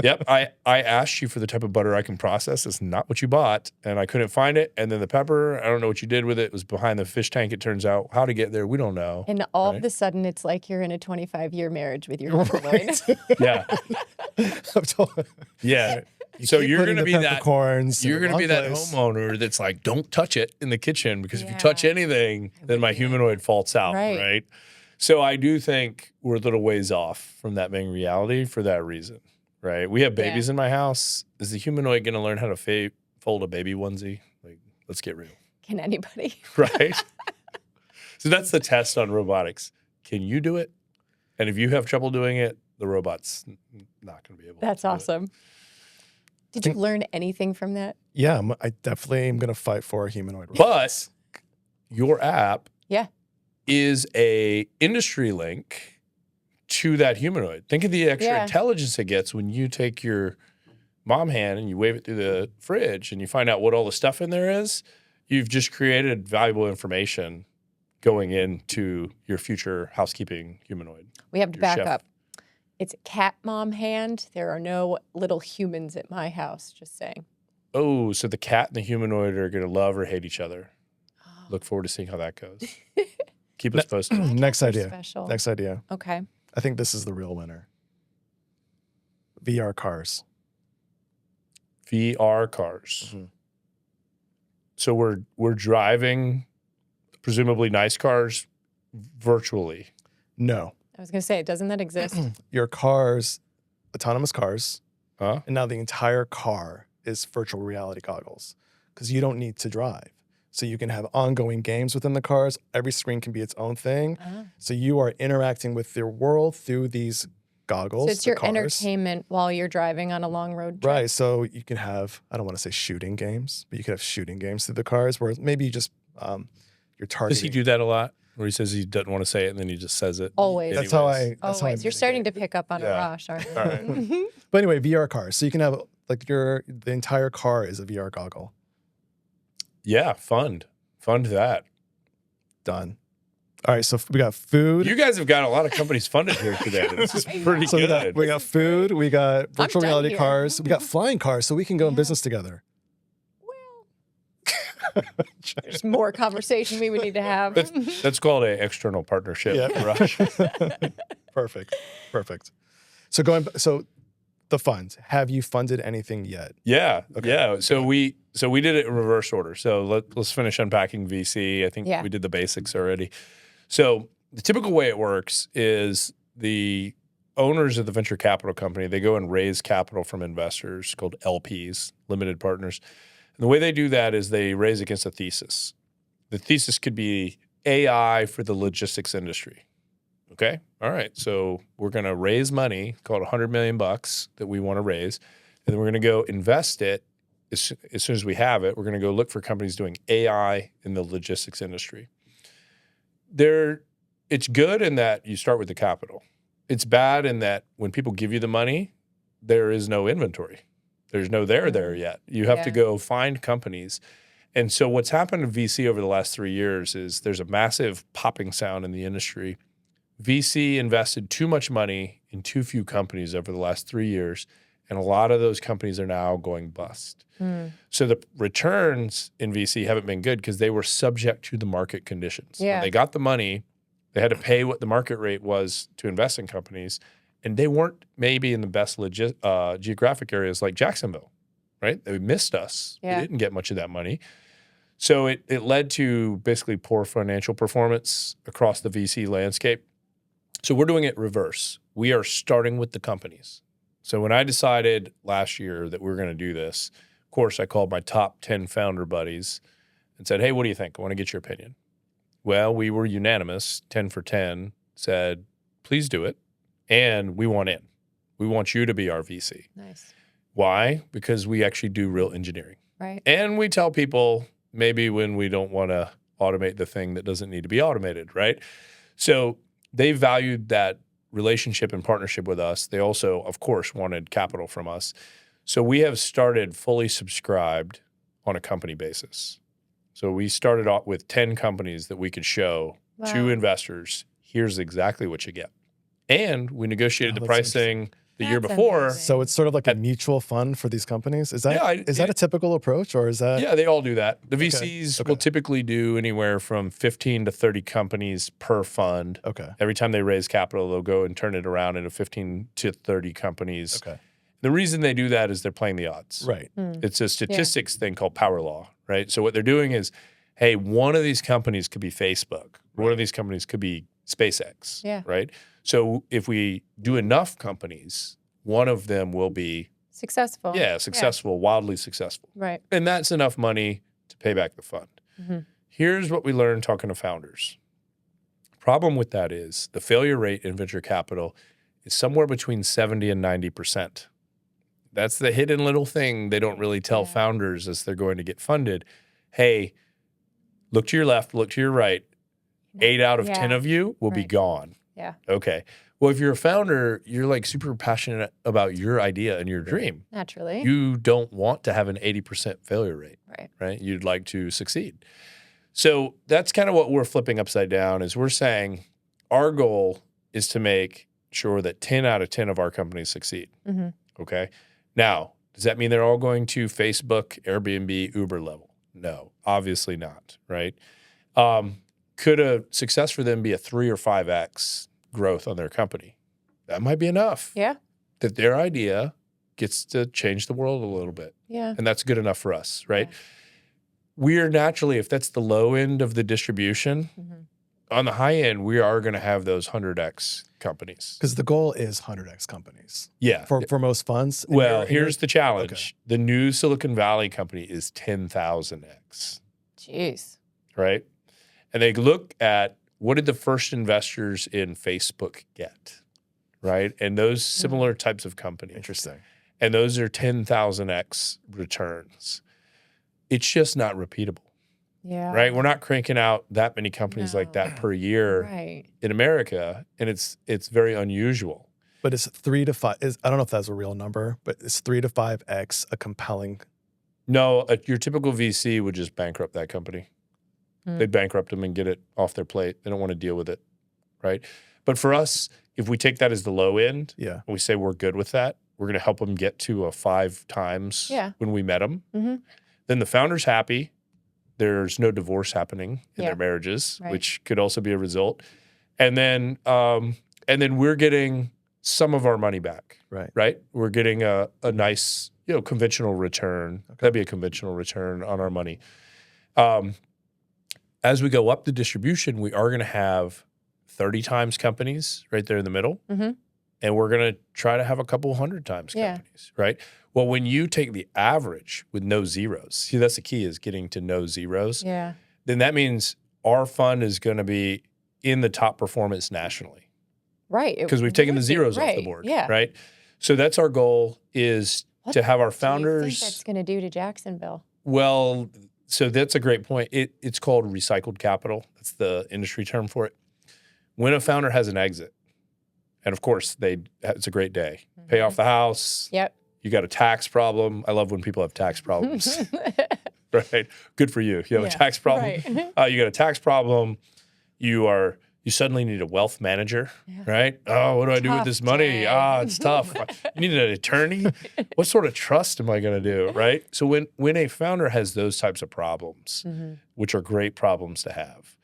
Yep. I asked you for the type of butter I can process. It's not what you bought. And I couldn't find it. And then the pepper, I don't know what you did with it. It was behind the fish tank, it turns out. How to get there, we don't know. And all Right. of a sudden, it's like you're in a 25-year marriage with your humanoid. Yeah. I'm told- Yeah. So keep you're putting going to the be that peppercorns in you're the going to be wrong that place. homeowner that's like, don't touch it in the kitchen because if you Yeah. touch anything, then my humanoid faults out. Right. Right. So I do think we're a little ways off from that being reality for that reason. Right. We have babies in my house. Is the humanoid going to learn how to fold a baby onesie? Like, let's get real. Can anybody? Right. So that's the test on robotics. Can you do it? And if you have trouble doing it, the robot's not going to be able That's to do it. awesome. Did you learn anything from that? Yeah, I definitely am going to fight for a humanoid. But your app Yeah. is a industry link to that humanoid. Think of the extra Yeah. intelligence it gets when you take your mom hand and you wave it through the fridge and you find out what all the stuff in there is. You've just created valuable information going into your future housekeeping humanoid. We have to Your back chef. up. It's a cat mom hand. There are no little humans at my house, just saying. Oh, so the cat and the humanoid are going to love or hate each other. Look forward to seeing how that goes. Keep us posted. Next They're idea. special. Next idea. Okay. I think this is the real winner. VR cars. VR cars. Mhm. So we're driving presumably nice cars virtually. No. I was going to say, doesn't that exist? Your cars, autonomous cars, Huh? and now the entire car is virtual reality goggles because you don't need to drive. So you can have ongoing games within the cars. Every screen can be its own thing. So you are interacting with your world through these goggles. So it's the your cars. entertainment while you're driving on a long road trip. Right. So you can have, I don't want to say shooting games, but you could have shooting games through the cars where maybe you just, you're targeting. Does he do that a lot? Where he says he doesn't want to say it and then he just says it? Always. That's how anyways? I. That's how I Always. You're starting to mitigate. pick up on Yeah. Arash, aren't you? All right. But anyway, VR cars. So you can have like the entire car is a VR goggle. Yeah, fund that. Done. All right. So we got food. You guys have got a lot of companies funded here today. This is pretty So good. we got food. We got virtual done reality here. cars. We got flying cars, so we can go in business together. There's more conversation we would need to have. That's called an external partnership. Yeah. Rush. Perfect. So the funds. Have you funded anything yet? Yeah, yeah. So we did it in reverse order. So let's finish unpacking VC. I think Yeah. we did the basics already. So the typical way it works is the owners of the venture capital company, they go and raise capital from investors called LPs, limited partners. And the way they do that is they raise against a thesis. The thesis could be AI for the logistics industry. Okay. All right. So we're going to raise money called $100 million that we want to raise. And then we're going to go invest it as soon as we have it. We're going to go look for companies doing AI in the logistics industry. It's good in that you start with the capital. It's bad in that when people give you the money, there is no inventory. There's no there yet. You have to go find companies. And so what's happened to VC over the last 3 years is there's a massive popping sound in the industry. VC invested too much money in too few companies over the last 3 years, and a lot of those companies are now going bust. So the returns in VC haven't been good because they were subject to the market conditions. Yeah. When they got the money, they had to pay what the market rate was to invest in companies, and they weren't maybe in the best geographic areas like Jacksonville, right? They missed us. Yeah. They didn't get much of that money. So it led to basically poor financial performance across the VC landscape. So we're doing it reverse. We are starting with the companies. So when I decided last year that we were going to do this, of course, I called my top 10 founder buddies and said, hey, what do you think? I want to get your opinion. Well, we were unanimous, 10 for 10, said, please do it. And we want in. We want you to be our VC. Nice. Why? Because we actually do real engineering. Right. And we tell people maybe when we don't want to automate the thing that doesn't need to be automated, right? So they valued that relationship and partnership with us. They also, of course, wanted capital from us. So we have started fully subscribed on a company basis. So we started off with 10 companies that we could show to Wow. investors. Here's exactly what you get. And we negotiated the that's pricing the year That's before. amazing. So it's sort of like a mutual fund for these companies. Is that Yeah, a typical approach, or is that? Yeah, they all do that. The VCs will typically do anywhere from 15 to 30 companies per fund. Okay. Every time they raise capital, they'll go and turn it around into 15 to 30 companies. Okay. The reason they do that is they're playing the odds. Right. It's a statistics thing called power law, right? So what they're doing is, hey, one of these companies could be Facebook. One of these companies could be SpaceX, Yeah. right? So if we do enough companies, one of them will be, Successful. successful, wildly successful. Right. And that's enough money to pay back the fund. Here's what we learned talking to founders. Problem with that is the failure rate in venture capital is somewhere between 70 and 90%. That's the hidden little thing they don't really tell founders as they're going to get funded. Hey, look to your left, look to your right. 8 out of 10 of you will be gone. Yeah. Okay. Well, if you're a founder, you're like super passionate about your idea and your dream. Naturally. You don't want to have an 80% failure rate, right? You'd like to succeed. So that's kind of what we're flipping upside down is we're saying our goal is to make sure that 10 out of 10 of our companies succeed. Okay. Now, does that mean they're all going to Facebook, Airbnb, Uber level? No, obviously not, right? Could a success for them be a 3 or 5x growth on their company? That might be enough. Yeah. That their idea gets to change the world a little bit. Yeah. And that's good enough for us, right? Yeah. We are naturally, if that's the low end of the distribution, on the high end, we are going to have those 100x companies. Because the goal is 100x companies. Yeah. For most funds. Well, here's the challenge. Okay. The new Silicon Valley company is 10,000x. Jeez. Right? And they look at what did the first investors in Facebook get? Right? And those similar types of companies. Interesting. And those are 10,000x returns. It's just not repeatable. Yeah. Right? We're not cranking out that many companies like that per year in America, and it's very unusual. But it's 3 to 5. I don't know if that's a real number, but it's 3 to 5x a compelling. No, your typical VC would just bankrupt that company. They'd bankrupt them and get it off their plate. They don't want to deal with it, right? But for us, if we take that as the low end, and we say we're good with that, we're going to help them get to a 5 times when we met them. Then the founder's happy. There's no divorce happening in their marriages, which could also be a result. And then we're getting some of our money back, right? We're getting a nice, conventional return. That'd be a conventional return on our money. As we go up the distribution, we are going to have 30 times companies right there in the middle. And we're going to try to have a couple 100 times companies, right? Well, when you take the average with no zeros, see, that's the key is getting to no zeros. Yeah. Then that means our fund is going to be in the top performance nationally. Right. Because we've taken the zeros off the board. Yeah. Right. So that's our goal is to have our founders. What do you think that's going to do to Jacksonville? Well, so that's a great point. It's called recycled capital. That's the industry term for it. When a founder has an exit, and of course, it's a great day. Pay off the house. Yep. You got a tax problem. I love when people have tax problems. Right? Good for you. You have a tax problem. Right. You got a tax problem. You suddenly need a wealth manager, right? Oh, what do I do with this money? It's tough. You need an attorney? What sort of trust am I going to do, right? So when a founder has those types of problems, which are great problems to have,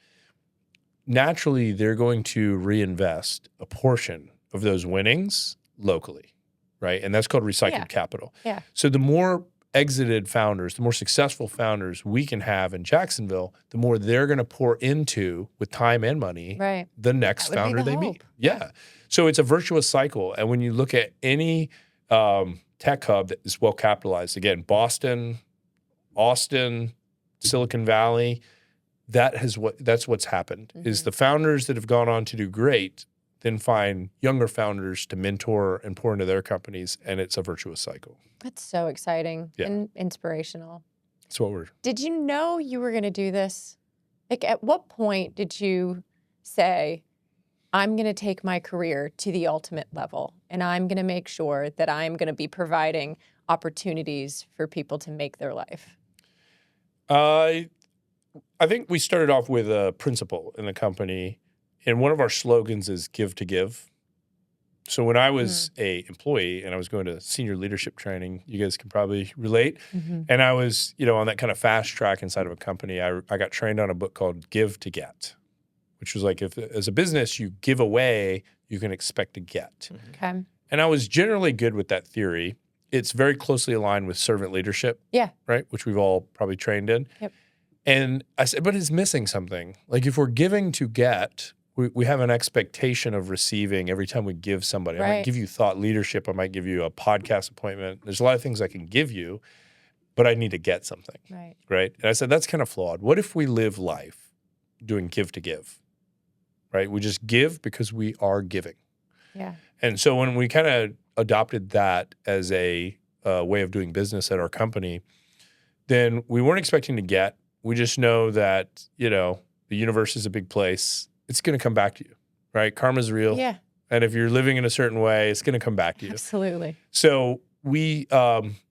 naturally they're going to reinvest a portion of those winnings locally, right? And that's called recycled capital. Yeah. So the more exited founders, the more successful founders we can have in Jacksonville, the more they're going to pour into with time and money the next founder they meet. Yeah. So it's a virtuous cycle. And when you look at any tech hub that is well capitalized, again, Boston, Austin, Silicon Valley, that's what's happened is the founders that have gone on to do great then find younger founders to mentor and pour into their companies, and it's a virtuous cycle. That's so exciting and inspirational. That's what we're... Did you know you were going to do this? Like, at what point did you say, I'm going to take my career to the ultimate level, and I'm going to make sure that I'm going to be providing opportunities for people to make their life? I think we started off with a principle in the company, and one of our slogans is give to give. So when I was a employee and I was going to senior leadership training, you guys can probably relate. And I was, on that kind of fast track inside of a company. I got trained on a book called Give to Get, which was like if as a business you give away, you can expect to get. Okay. And I was generally good with that theory. It's very closely aligned with servant leadership. Yeah. Right? Which we've all probably trained in. Yep. And I said, but it's missing something. Like if we're giving to get, we have an expectation of receiving every time we give somebody. I might give you thought leadership. I might give you a podcast appointment. There's a lot of things I can give you, but I need to get something. Right. And I said, that's kind of flawed. What if we live life doing give to give? Right. We just give because we are giving. Yeah. And so when we kind of adopted that as a way of doing business at our company, then we weren't expecting to get. We just know that, the universe is a big place. It's going to come back to you, right? Karma's real. Yeah. And if you're living in a certain way, it's going to come back to you. Absolutely. So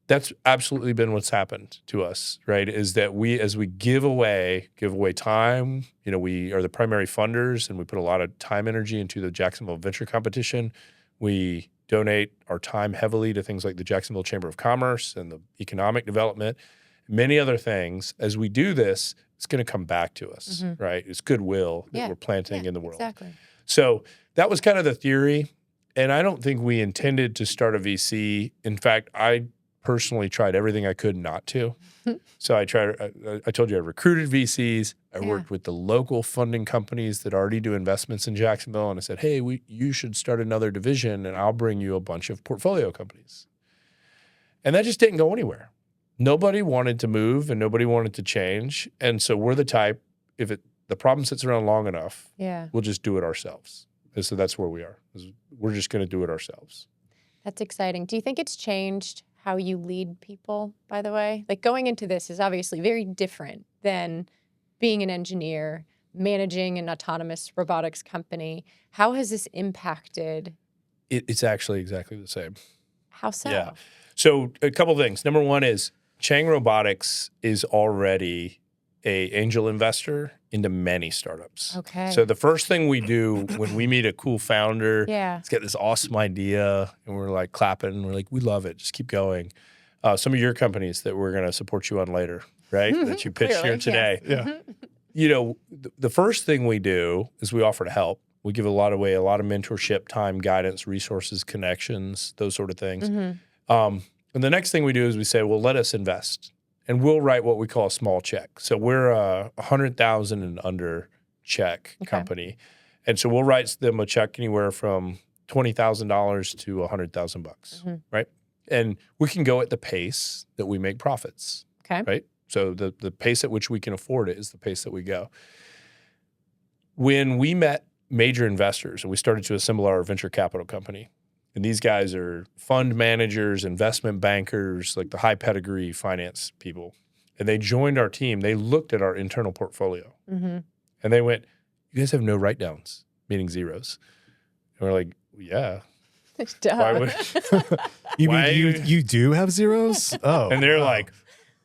that's absolutely been what's happened to us, right? Is that as we give away time, we are the primary funders and we put a lot of time, energy into the Jacksonville Venture Competition. We donate our time heavily to things like the Jacksonville Chamber of Commerce and the economic development, many other things. As we do this, it's going to come back to us, right? It's goodwill that we're planting in the world. Exactly. So that was kind of the theory. And I don't think we intended to start a VC. In fact, I personally tried everything I could not to. So I told you I recruited VCs. I worked with the local funding companies that already do investments in Jacksonville. And I said, hey, you should start another division and I'll bring you a bunch of portfolio companies. And that just didn't go anywhere. Nobody wanted to move and nobody wanted to change. And so we're the type, the problem sits around long enough, we'll just do it ourselves. And so that's where we are. We're just going to do it ourselves. That's exciting. Do you think it's changed how you lead people, by the way? Like going into this is obviously very different than being an engineer, managing an autonomous robotics company. How has this impacted? It's actually exactly the same. How so? Yeah. So a couple of things. Number one is Chang Robotics is already an angel investor into many startups. Okay. So the first thing we do when we meet a cool founder, let's get this awesome idea, and we're like clapping, we're like, we love it, just keep going. Some of your companies that we're going to support you on later, right? That you pitched here today. Yeah. The first thing we do is we offer to help. We give a lot of mentorship, time, guidance, resources, connections, those sort of things. And the next thing we do is we say, well, let us invest. And we'll write what we call a small check. So we're a $100,000 and under check company. And so we'll write them a check anywhere from $20,000 to $100,000, right? And we can go at the pace that we make profits, right? So the pace at which we can afford it is the pace that we go. When we met major investors and we started to assemble our venture capital company, and these guys are fund managers, investment bankers, like the high pedigree finance people. And they joined our team. They looked at our internal portfolio. And they went, you guys have no write-downs, meaning zeros. And we're like, yeah. Duh. Why would, You mean you do have zeros? Oh. and they're like,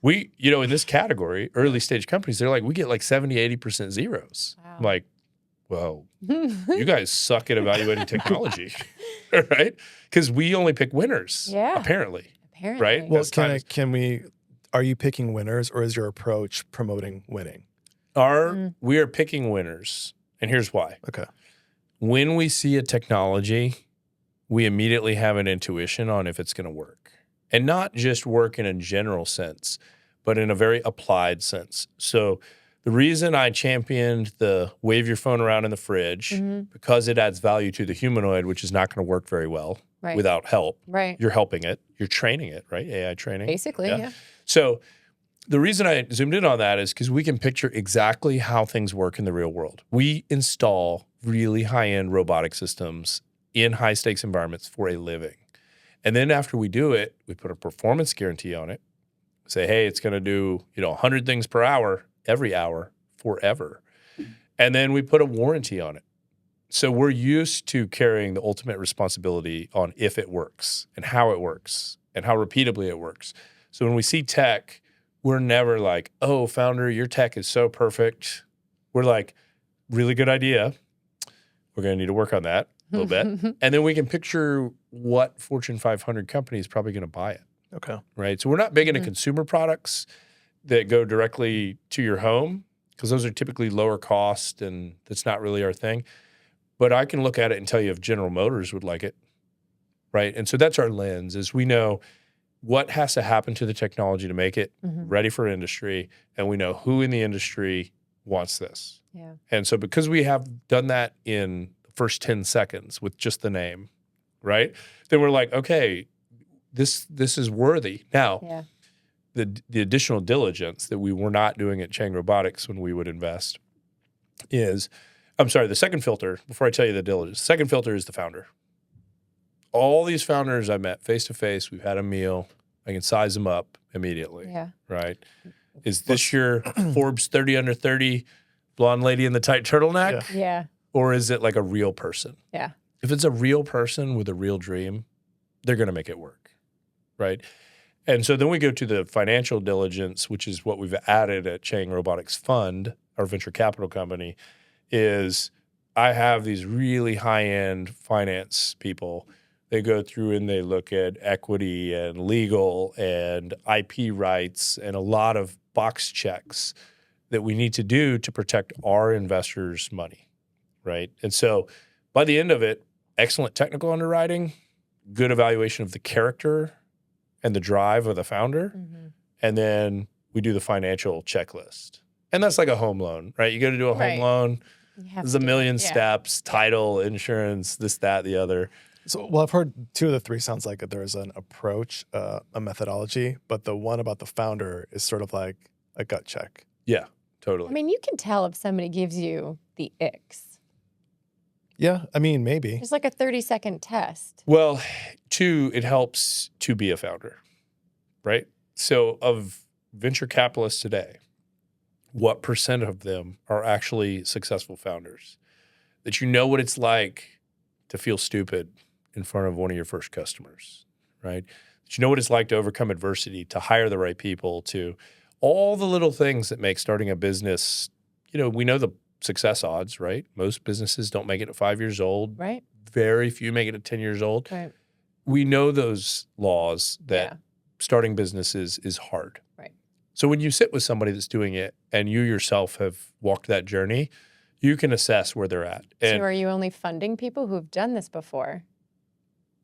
in this category, early stage companies, they're like, we get like 70, 80% zeros. Wow. I'm like, well, you guys suck at evaluating technology, right? Because we only pick winners, apparently. Right? Well, are you picking winners or is your approach promoting winning? We are picking winners, and here's why. Okay. When we see a technology, we immediately have an intuition on if it's going to work. And not just work in a general sense, but in a very applied sense. So the reason I championed the wave your phone around in the fridge, because it adds value to the humanoid, which is not going to work very well without help. Right. You're helping it. You're training it, right? AI training. Basically, yeah. So the reason I zoomed in on that is because we can picture exactly how things work in the real world. We install really high-end robotic systems in high-stakes environments for a living. And then after we do it, we put a performance guarantee on it. Say, hey, it's going to do 100 things per hour, every hour, forever. And then we put a warranty on it. So we're used to carrying the ultimate responsibility on if it works and how repeatably it works. So when we see tech, we're never like, oh, founder, your tech is so perfect. We're like, really good idea. We're going to need to work on that a little bit. And then we can picture what Fortune 500 company is probably going to buy it. Okay. Right? So we're not big into consumer products that go directly to your home because those are typically lower cost and that's not really our thing. But I can look at it and tell you if General Motors would like it, right? And so that's our lens is we know what has to happen to the technology to make it ready for industry, and we know who in the industry wants this. Yeah. And so because we have done that in the first 10 seconds with just the name, right? Then we're like, okay, this is worthy. Now, the additional diligence that we were not doing at Chang Robotics when we would invest is, the second filter, before I tell you the diligence, the second filter is the founder. All these founders I met face-to-face, we've had a meal, I can size them up immediately, right? Is this your Forbes 30 under 30 blonde lady in the tight turtleneck? Yeah. Or is it like a real person? Yeah. If it's a real person with a real dream, they're going to make it work, right? And so then we go to the financial diligence, which is what we've added at Chang Robotics Fund, our venture capital company, is I have these really high-end finance people. They go through and they look at equity and legal and IP rights and a lot of box checks that we need to do to protect our investors' money, right? And so by the end of it, excellent technical underwriting, good evaluation of the character and the drive of the founder, and then we do the financial checklist. And that's like a home loan, right? You go to do a home loan, there's a million steps, title, insurance, this, that, the other. So, well, I've heard 2 of the 3 sounds like there's an approach, a methodology, but the one about the founder is sort of like a gut check. Yeah, totally. I mean, you can tell if somebody gives you the icks. Yeah, I mean, maybe. It's like a 30-second test. Well, 2, it helps to be a founder, right? So of venture capitalists today, what % of them are actually successful founders? That you know what it's like to feel stupid in front of one of your first customers, right? That you know what it's like to overcome adversity, to hire the right people, to all the little things that make starting a business, we know the success odds, right? Most businesses don't make it at 5 years old. Right. Very few make it at 10 years old. Right. We know those laws that starting businesses is hard. Right. So when you sit with somebody that's doing it and you yourself have walked that journey, you can assess where they're at. And so are you only funding people who've done this before?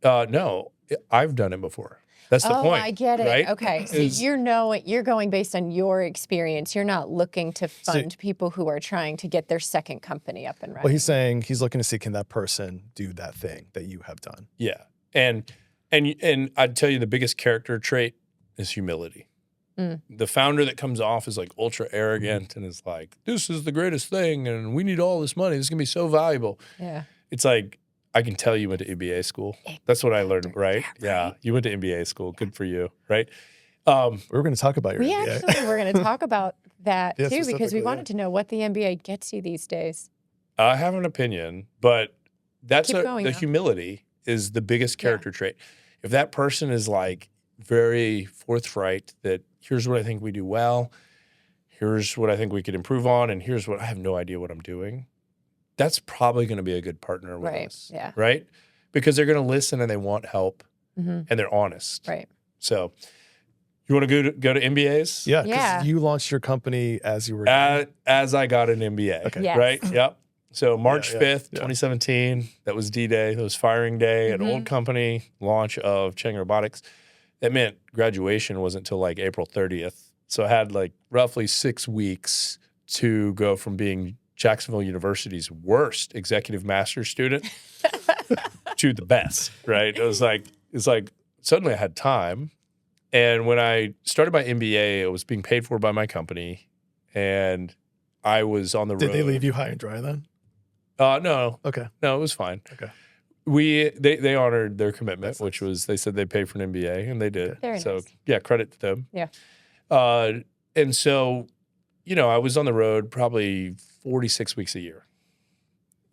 no, I've done it before. That's the point. I get it. Right? Okay. So you're going based on your experience. You're not looking to fund people who are trying to get their second company up and running. Well, he's saying he's looking to see, can that person do that thing that you have done? Yeah. And I'd tell you the biggest character trait is humility. The founder that comes off is like ultra arrogant and is like, this is the greatest thing and we need all this money. This is going to be so valuable. Yeah. It's like, I can tell you went to MBA school. That's what I learned, right? Yeah. You went to MBA school. Good for you, right? We're going to talk about your MBA. Actually were going to talk about that Yeah, too, because we wanted to know what the MBA gets you these days. I have an opinion, but that's going, the though. humility is the biggest character trait. If that person is like very forthright that here's what I think we do well, here's what I think we could improve on, and here's what I have no idea what I'm doing, that's probably going to be a good partner with us. Yeah. Right? Because they're going to listen and they want help and they're honest. Right. So you want to go to MBAs? Yeah, because you launched your company as you were as I got an MBA. Okay. Yes. Right? Yep. So March 5th, yeah. 2017, that was D-Day. That was firing day at old company, launch of Chang Robotics. That meant graduation wasn't until like April 30th. So I had like roughly 6 weeks to go from being Jacksonville University's worst executive master's student to the best, right? It's like suddenly I had time. And when I started my MBA, it was being paid for by my company. And I was on the road. Did they leave you high and dry then? No. Okay. No, it was fine. Okay. They honored their commitment, which was they said they'd pay for an MBA, and they did. Very so nice. yeah, credit to them. Yeah. And so, I was on the road probably 46 weeks a year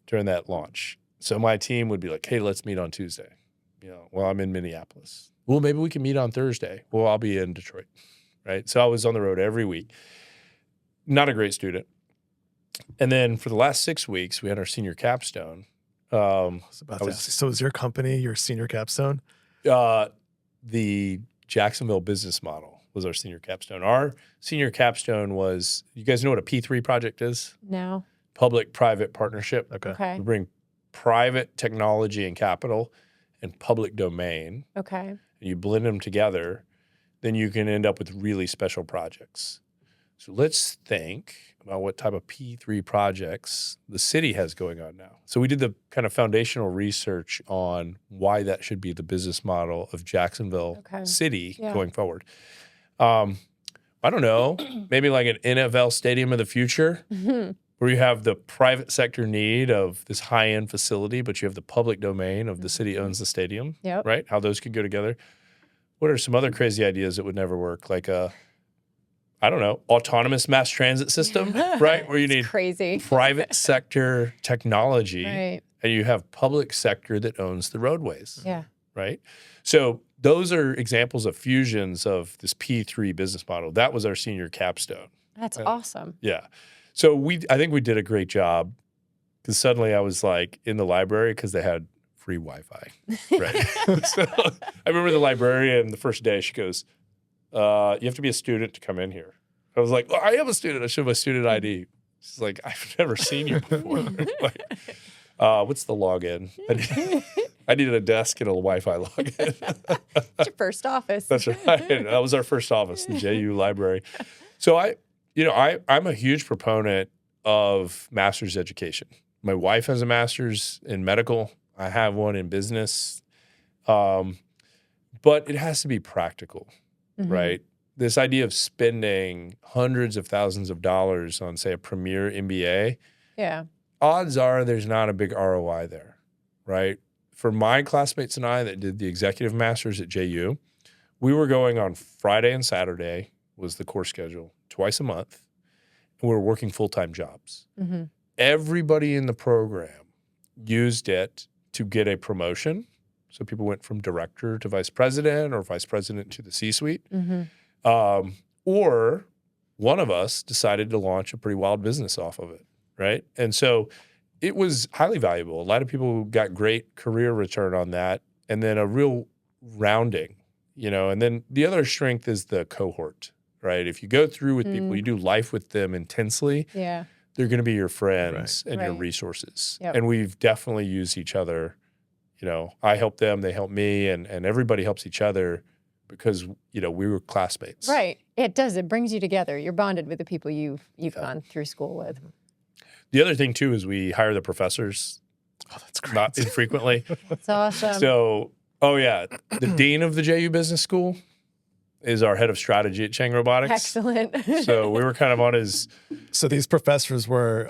during that launch. So my team would be like, "Hey, let's meet on Tuesday." Well, I'm in Minneapolis. Well, maybe we can meet on Thursday. Well, I'll be in Detroit, right? So I was on the road every week. Not a great student. And then for the last 6 weeks, we had our senior capstone. So is your company your senior capstone? The Jacksonville business model was our senior capstone. Our senior capstone was, you guys know what a P3 project is? No. Public-private partnership. Okay. We bring private technology and capital and public domain, Okay. and you blend them together, then you can end up with really special projects. So let's think about what type of P3 projects the city has going on now. So we did the kind of foundational research on why that should be the business model of Jacksonville City going forward. I don't know, maybe like an NFL stadium of the future where you have the private sector need of this high-end facility, but you have the public domain of the city owns the stadium, right? How those could go together. What are some other crazy ideas that would never work? Like I don't know, autonomous mass transit system, right? Where you need crazy private sector technology and you have public sector that owns the roadways. Yeah. Right? So those are examples of fusions of this P3 business model. That was our senior capstone. That's awesome. Yeah. So I think we did a great job because suddenly I was like in the library because they had free Wi-Fi. Right. So I remember the librarian the first day, she goes, you have to be a student to come in here. I was like, well, I am a student. I showed my student ID. She's like, I've never seen you before. Like, what's the login? I needed a desk and a Wi-Fi login. It's your first office. That's right. That was our first office, the JU library. So I'm a huge proponent of master's education. My wife has a master's in medical. I have one in business. But it has to be practical, right? This idea of spending hundreds of thousands of dollars on, say, a premier MBA, odds are there's not a big ROI there, right? For my classmates and I that did the executive masters at JU, we were going on Friday and Saturday was the course schedule, twice a month, and we were working full-time jobs. Everybody in the program used it to get a promotion. So people went from director to vice president or vice president to the C-suite. Or one of us decided to launch a pretty wild business off of it, right? And so it was highly valuable. A lot of people got great career return on that, and then a real rounding, and then the other strength is the cohort, right? If you go through with people, you do life with them intensely, they're going to be your friends and your resources. And we've definitely used each other. I help them, they help me, and everybody helps each other because, we were classmates. Right. It does. It brings you together. You're bonded with the people you've gone through school with. The other thing, too, is we hire the professors. Oh, that's great. Not infrequently. That's awesome. So, the dean of the JU Business School is our head of strategy at Chang Robotics. Excellent. So we were kind of on his... So these professors were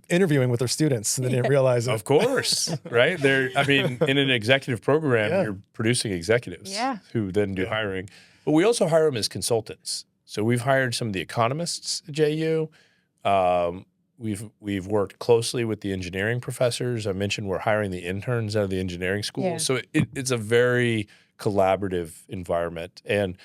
interviewing with their students and they didn't realize it. Of course, right? In an executive program, you're producing executives who then do hiring. But we also hire them as consultants. So we've hired some of the economists at JU. We've worked closely with the engineering professors. I mentioned we're hiring the interns out of the engineering school. Yeah. So it's a very collaborative environment. And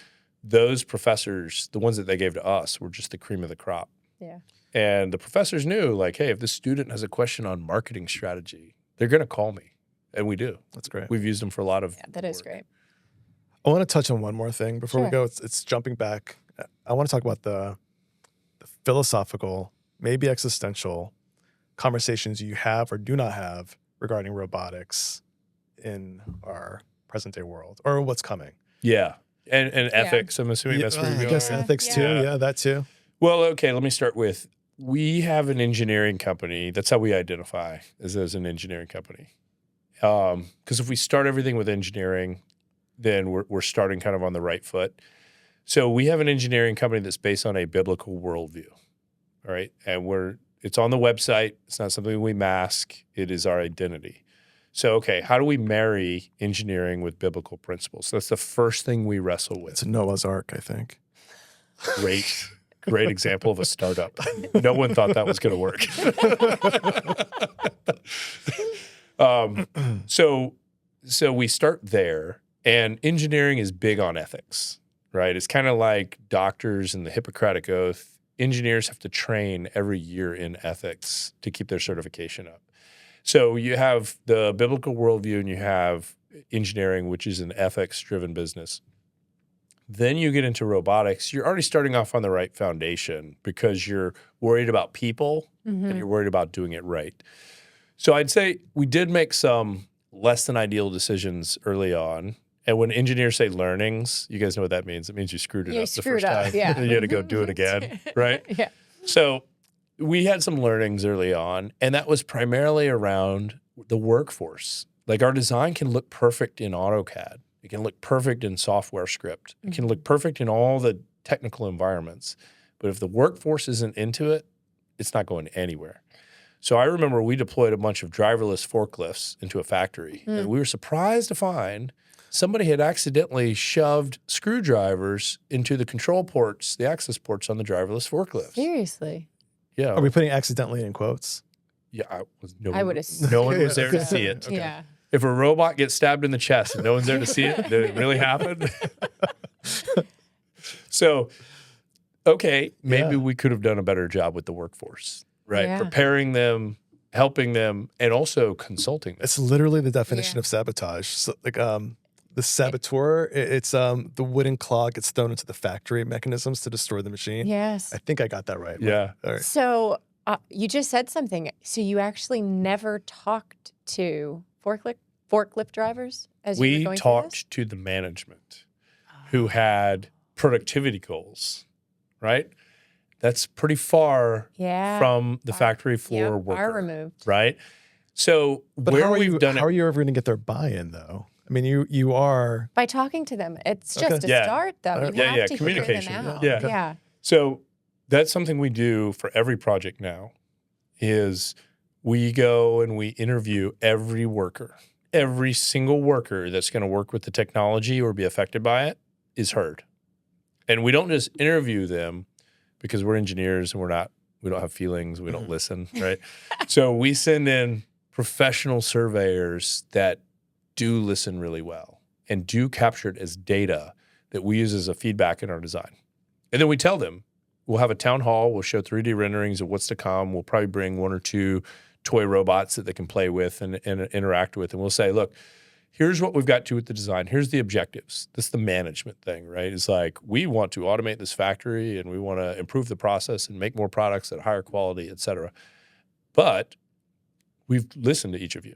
those professors, the ones that they gave to us, were just the cream of the crop. Yeah. And the professors knew, like, hey, if this student has a question on marketing strategy, they're going to call me. And we do. That's great. We've used them for a lot of that is great. I want to touch on one more thing before we go. It's jumping back. I want to talk about the philosophical, maybe existential conversations you have or do not have regarding robotics in our present day world or what's coming. Yeah. And ethics, I'm assuming that's where you're going. I guess ethics too. Yeah, that too. Well, okay, let me start with, we have an engineering company. That's how we identify as an engineering company. Because if we start everything with engineering, then we're starting kind of on the right foot. So we have an engineering company that's based on a biblical worldview, all right? And it's on the website. It's not something we mask. It is our identity. So, okay, how do we marry engineering with biblical principles? So that's the first thing we wrestle with. It's Noah's Ark, I think. Great example of a startup. No one thought that was going to work. So we start there, and engineering is big on ethics, right? It's kind of like doctors and the Hippocratic Oath. Engineers have to train every year in ethics to keep their certification up. So you have the biblical worldview and you have engineering, which is an ethics-driven business. Then you get into robotics. You're already starting off on the right foundation because you're worried about people and you're worried about doing it right. So I'd say we did make some less than ideal decisions early on. And when engineers say learnings, you guys know what that means. It means you screwed it up the first time. Yeah. And you had to go do it again, right? Yeah. So we had some learnings early on, and that was primarily around the workforce. Like our design can look perfect in AutoCAD. It can look perfect in software script. It can look perfect in all the technical environments. But if the workforce isn't into it, it's not going anywhere. So I remember we deployed a bunch of driverless forklifts into a factory, and we were surprised to find somebody had accidentally shoved screwdrivers into the control ports, the access ports on the driverless forklifts. Seriously? Yeah. Are we putting accidentally in quotes? I would assume. no one was there to Okay. see it. Okay. Yeah. If a robot gets stabbed in the chest and no one's there to see it, did it really happen? So, okay, maybe Yeah. we could have done a better job with the workforce, right? Yeah. Preparing them, helping them, and also consulting them. It's literally the definition Yeah. of sabotage. So, like the saboteur, it's the wooden claw gets thrown into the factory mechanisms to destroy the machine. Yes. I think I got that right. Yeah. All right. So you just said something. So you actually never talked to forklift drivers as you were We going through this? talked to the management who had productivity goals, right? That's pretty far Yeah. from the factory floor Yep, worker, are removed. right? So But where how are we've you? done How it, are you ever going to get their buy-in though? I mean, you are. By talking to them. It's just Okay. a Yeah. start, though. You Yeah, have yeah, to communication. hear them out. Yeah. Yeah. so that's something we do for every project now is we go and we interview every worker. Every single worker that's going to work with the technology or be affected by it is heard. And we don't just interview them because we're engineers and we don't have feelings, we don't listen, right? So we send in professional surveyors that do listen really well and do capture it as data that we use as a feedback in our design. And then we tell them, we'll have a town hall, we'll show 3D renderings of what's to come. We'll probably bring 1 or 2 toy robots that they can play with and interact with. And we'll say, look, here's what we've got to with the design. Here's the objectives. This is the management thing, right? It's like, we want to automate this factory and we want to improve the process and make more products at higher quality, et cetera. But we've listened to each of you.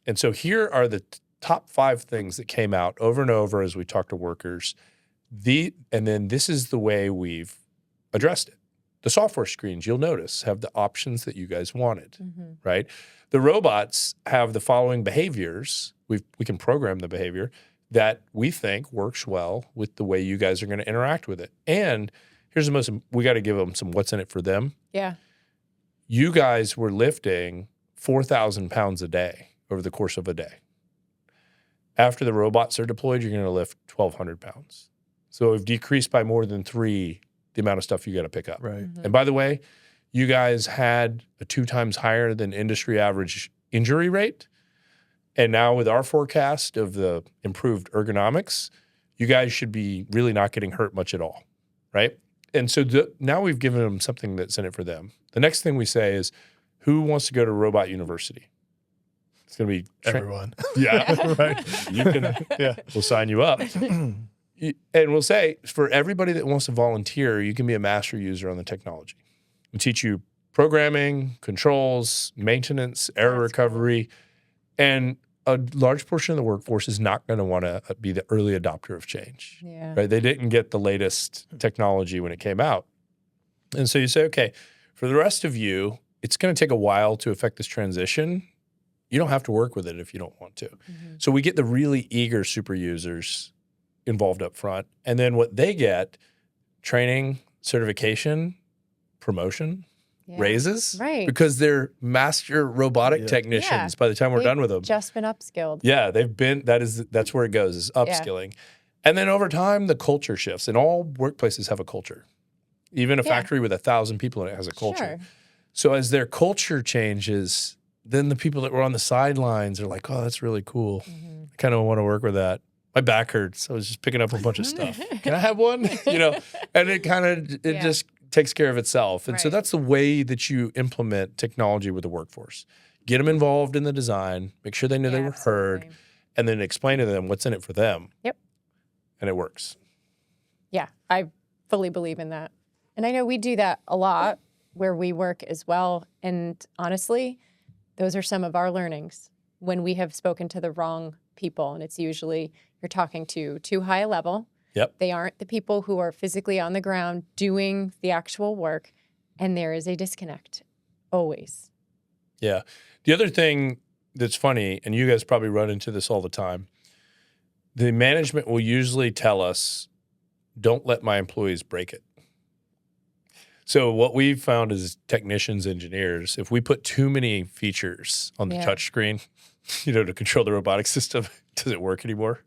And so here are the top 5 things that came out over and over as we talked to workers. And then this is the way we've addressed it. The software screens, you'll notice, have the options that you guys wanted, right? The robots have the following behaviors. We can program the behavior that we think works well with the way you guys are going to interact with it. And here's we got to give them some what's in it for them. Yeah. You guys were lifting 4,000 pounds a day over the course of a day. After the robots are deployed, you're going to lift 1,200 pounds. So we've decreased by more than 3 the amount of stuff you got to pick up. Right. And by the way, you guys had a 2 times higher than industry average injury rate. And now with our forecast of the improved ergonomics, you guys should be really not getting hurt much at all, right? And so now we've given them something that's in it for them. The next thing we say is, who wants to go to Robot University? It's going to be Everyone. Yeah, right. You can. Yeah. We'll sign you up. And we'll say, for everybody that wants to volunteer, you can be a master user on the technology. We teach you programming, controls, maintenance, error recovery, and a large portion of the workforce is not going to want to be the early adopter of change. Yeah. Right? They didn't get the latest technology when it came out. And so you say, okay, for the rest of you, it's going to take a while to affect this transition. You don't have to work with it if you don't want to. So we get the really eager super users involved up front. And then what they get, training, certification, promotion, Yeah. raises. Right. Because they're master robotic technicians by the time we're They've done with them. Just been upskilled. Yeah, that's where it goes, is upskilling. And then over time, the culture shifts. And all workplaces have a culture. Even a factory with 1,000 people in it has a culture. Sure. So as their culture changes, then the people that were on the sidelines are like, oh, that's really cool. I kind of want to work with that. My back hurts. I was just picking up a bunch of stuff. Can I have one? And it kind of, just takes care of itself. And so that's the way that you implement technology with the workforce. Get them involved in the design, make sure they know they were heard, and then explain to them what's in it for them. Yep. And it works. Yeah, I fully believe in that. And I know we do that a lot where we work as well. And honestly, those are some of our learnings when we have spoken to the wrong people. And it's usually you're talking to too high a level. Yep. They aren't the people who are physically on the ground doing the actual work. And there is a disconnect, always. Yeah. The other thing that's funny, and you guys probably run into this all the time, the management will usually tell us, don't let my employees break it. So what we've found as technicians, engineers, if we put too many features on the touch screen, to control the robotic system, does it work anymore?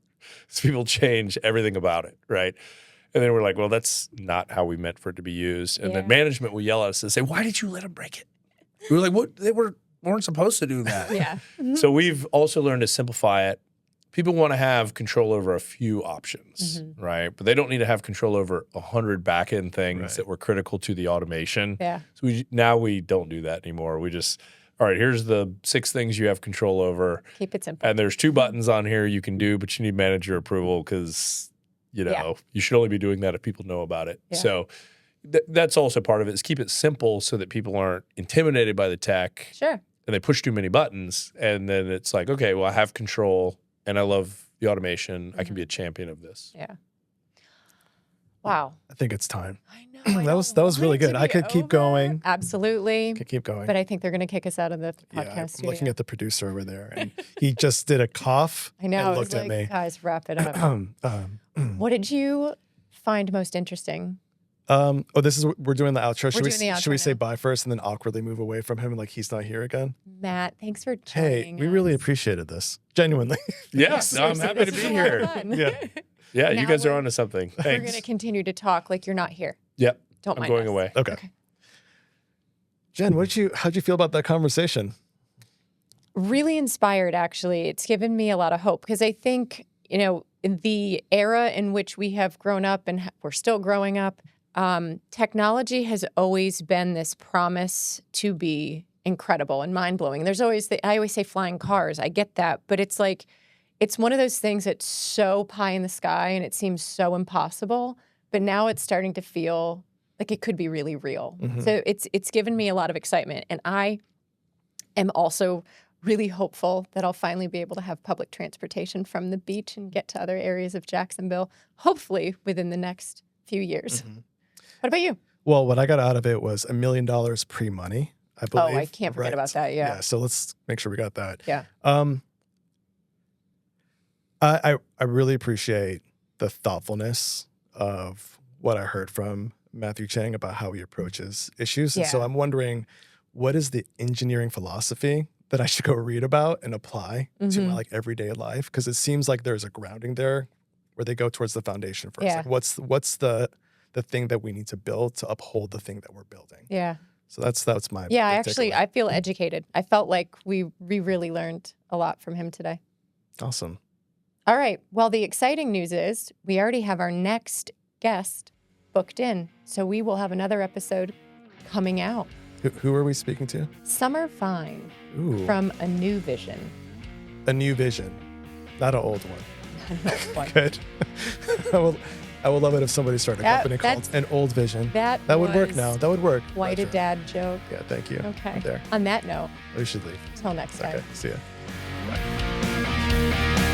So people change everything about it, right? And then we're like, well, that's not how we meant for it to be used. And then management will yell at us and say, why did you let them break it? We were like, what? They were weren't supposed to do that. Yeah. So we've also learned to simplify it. People want to have control over a few options, right? But they don't need to have control over 100 back-end things that were critical to the automation. Yeah. So now we don't do that anymore. We just, all right, here's the 6 things you have control over. Keep it simple. And there's 2 buttons on here you can do, but you need manager approval because, you should only be doing that if people know about it. Yeah. So that's also part of it is keep it simple so that people aren't intimidated by the tech. Sure. And they push too many buttons. And then it's like, okay, well, I have control and I love the automation. I can be a champion of this. Yeah. Wow. I think it's time. I know. That was really good. I could keep going. Absolutely. Could keep going. But I think they're going to kick us out of the podcast Yeah, I'm studio. looking at the producer over there, and he just did a cough I know. and I was looked at like, me. guys, wrap it up. What did you find most interesting? We're doing the outro. We're doing the outro should we say now. bye first and then awkwardly move away from him like he's not here again? Matt, thanks for Hey, joining we us. really appreciated this. Genuinely. Yes, no, I'm seriously, happy to this be is a lot of here. fun. Yeah. Yeah, you Now guys are we're- onto something. We're Thanks. going to continue to talk like you're not here. Yep. Don't I'm mind going us. away. Okay. Jen, how'd you feel about that conversation? Really inspired, actually. It's given me a lot of hope because I think, in the era in which we have grown up and we're still growing up, technology has always been this promise to be incredible and mind-blowing. There's always, I always say flying cars. I get that. But it's like, it's one of those things that's so pie in the sky and it seems so impossible. But now it's starting to feel like it could be really real. So it's given me a lot of excitement. And I am also really hopeful that I'll finally be able to have public transportation from the beach and get to other areas of Jacksonville, hopefully within the next few years. What about you? Well, what I got out of it was $1 million pre-money, I believe. Oh, I can't forget about that. Yeah. So let's make sure we got that. Yeah. I really appreciate the thoughtfulness of what I heard from Matthew Chang about how he approaches issues. And so Yeah. I'm wondering, what is the engineering philosophy that I should go read about and apply to my everyday life? Because it seems like there's a grounding there where they go towards the foundation first. Yeah. Like what's the thing that we need to build to uphold the thing that we're building? Yeah. So that's my Yeah. big takeaway. I feel educated. I felt like we really learned a lot from him today. Awesome. All right. Well, the exciting news is we already have our next guest booked in. So we will have another episode coming out. Who are we speaking to? Summer Fine Ooh, from A New Vision. a new vision, not an old one. Good. I will love it if somebody started a That- company called that's- An Old Vision. That would work was now. That would work. Quite a Gotcha. dad joke. Yeah, thank you. Okay. I'm there. On that note, We should leave. till next time. Okay, see ya. Bye.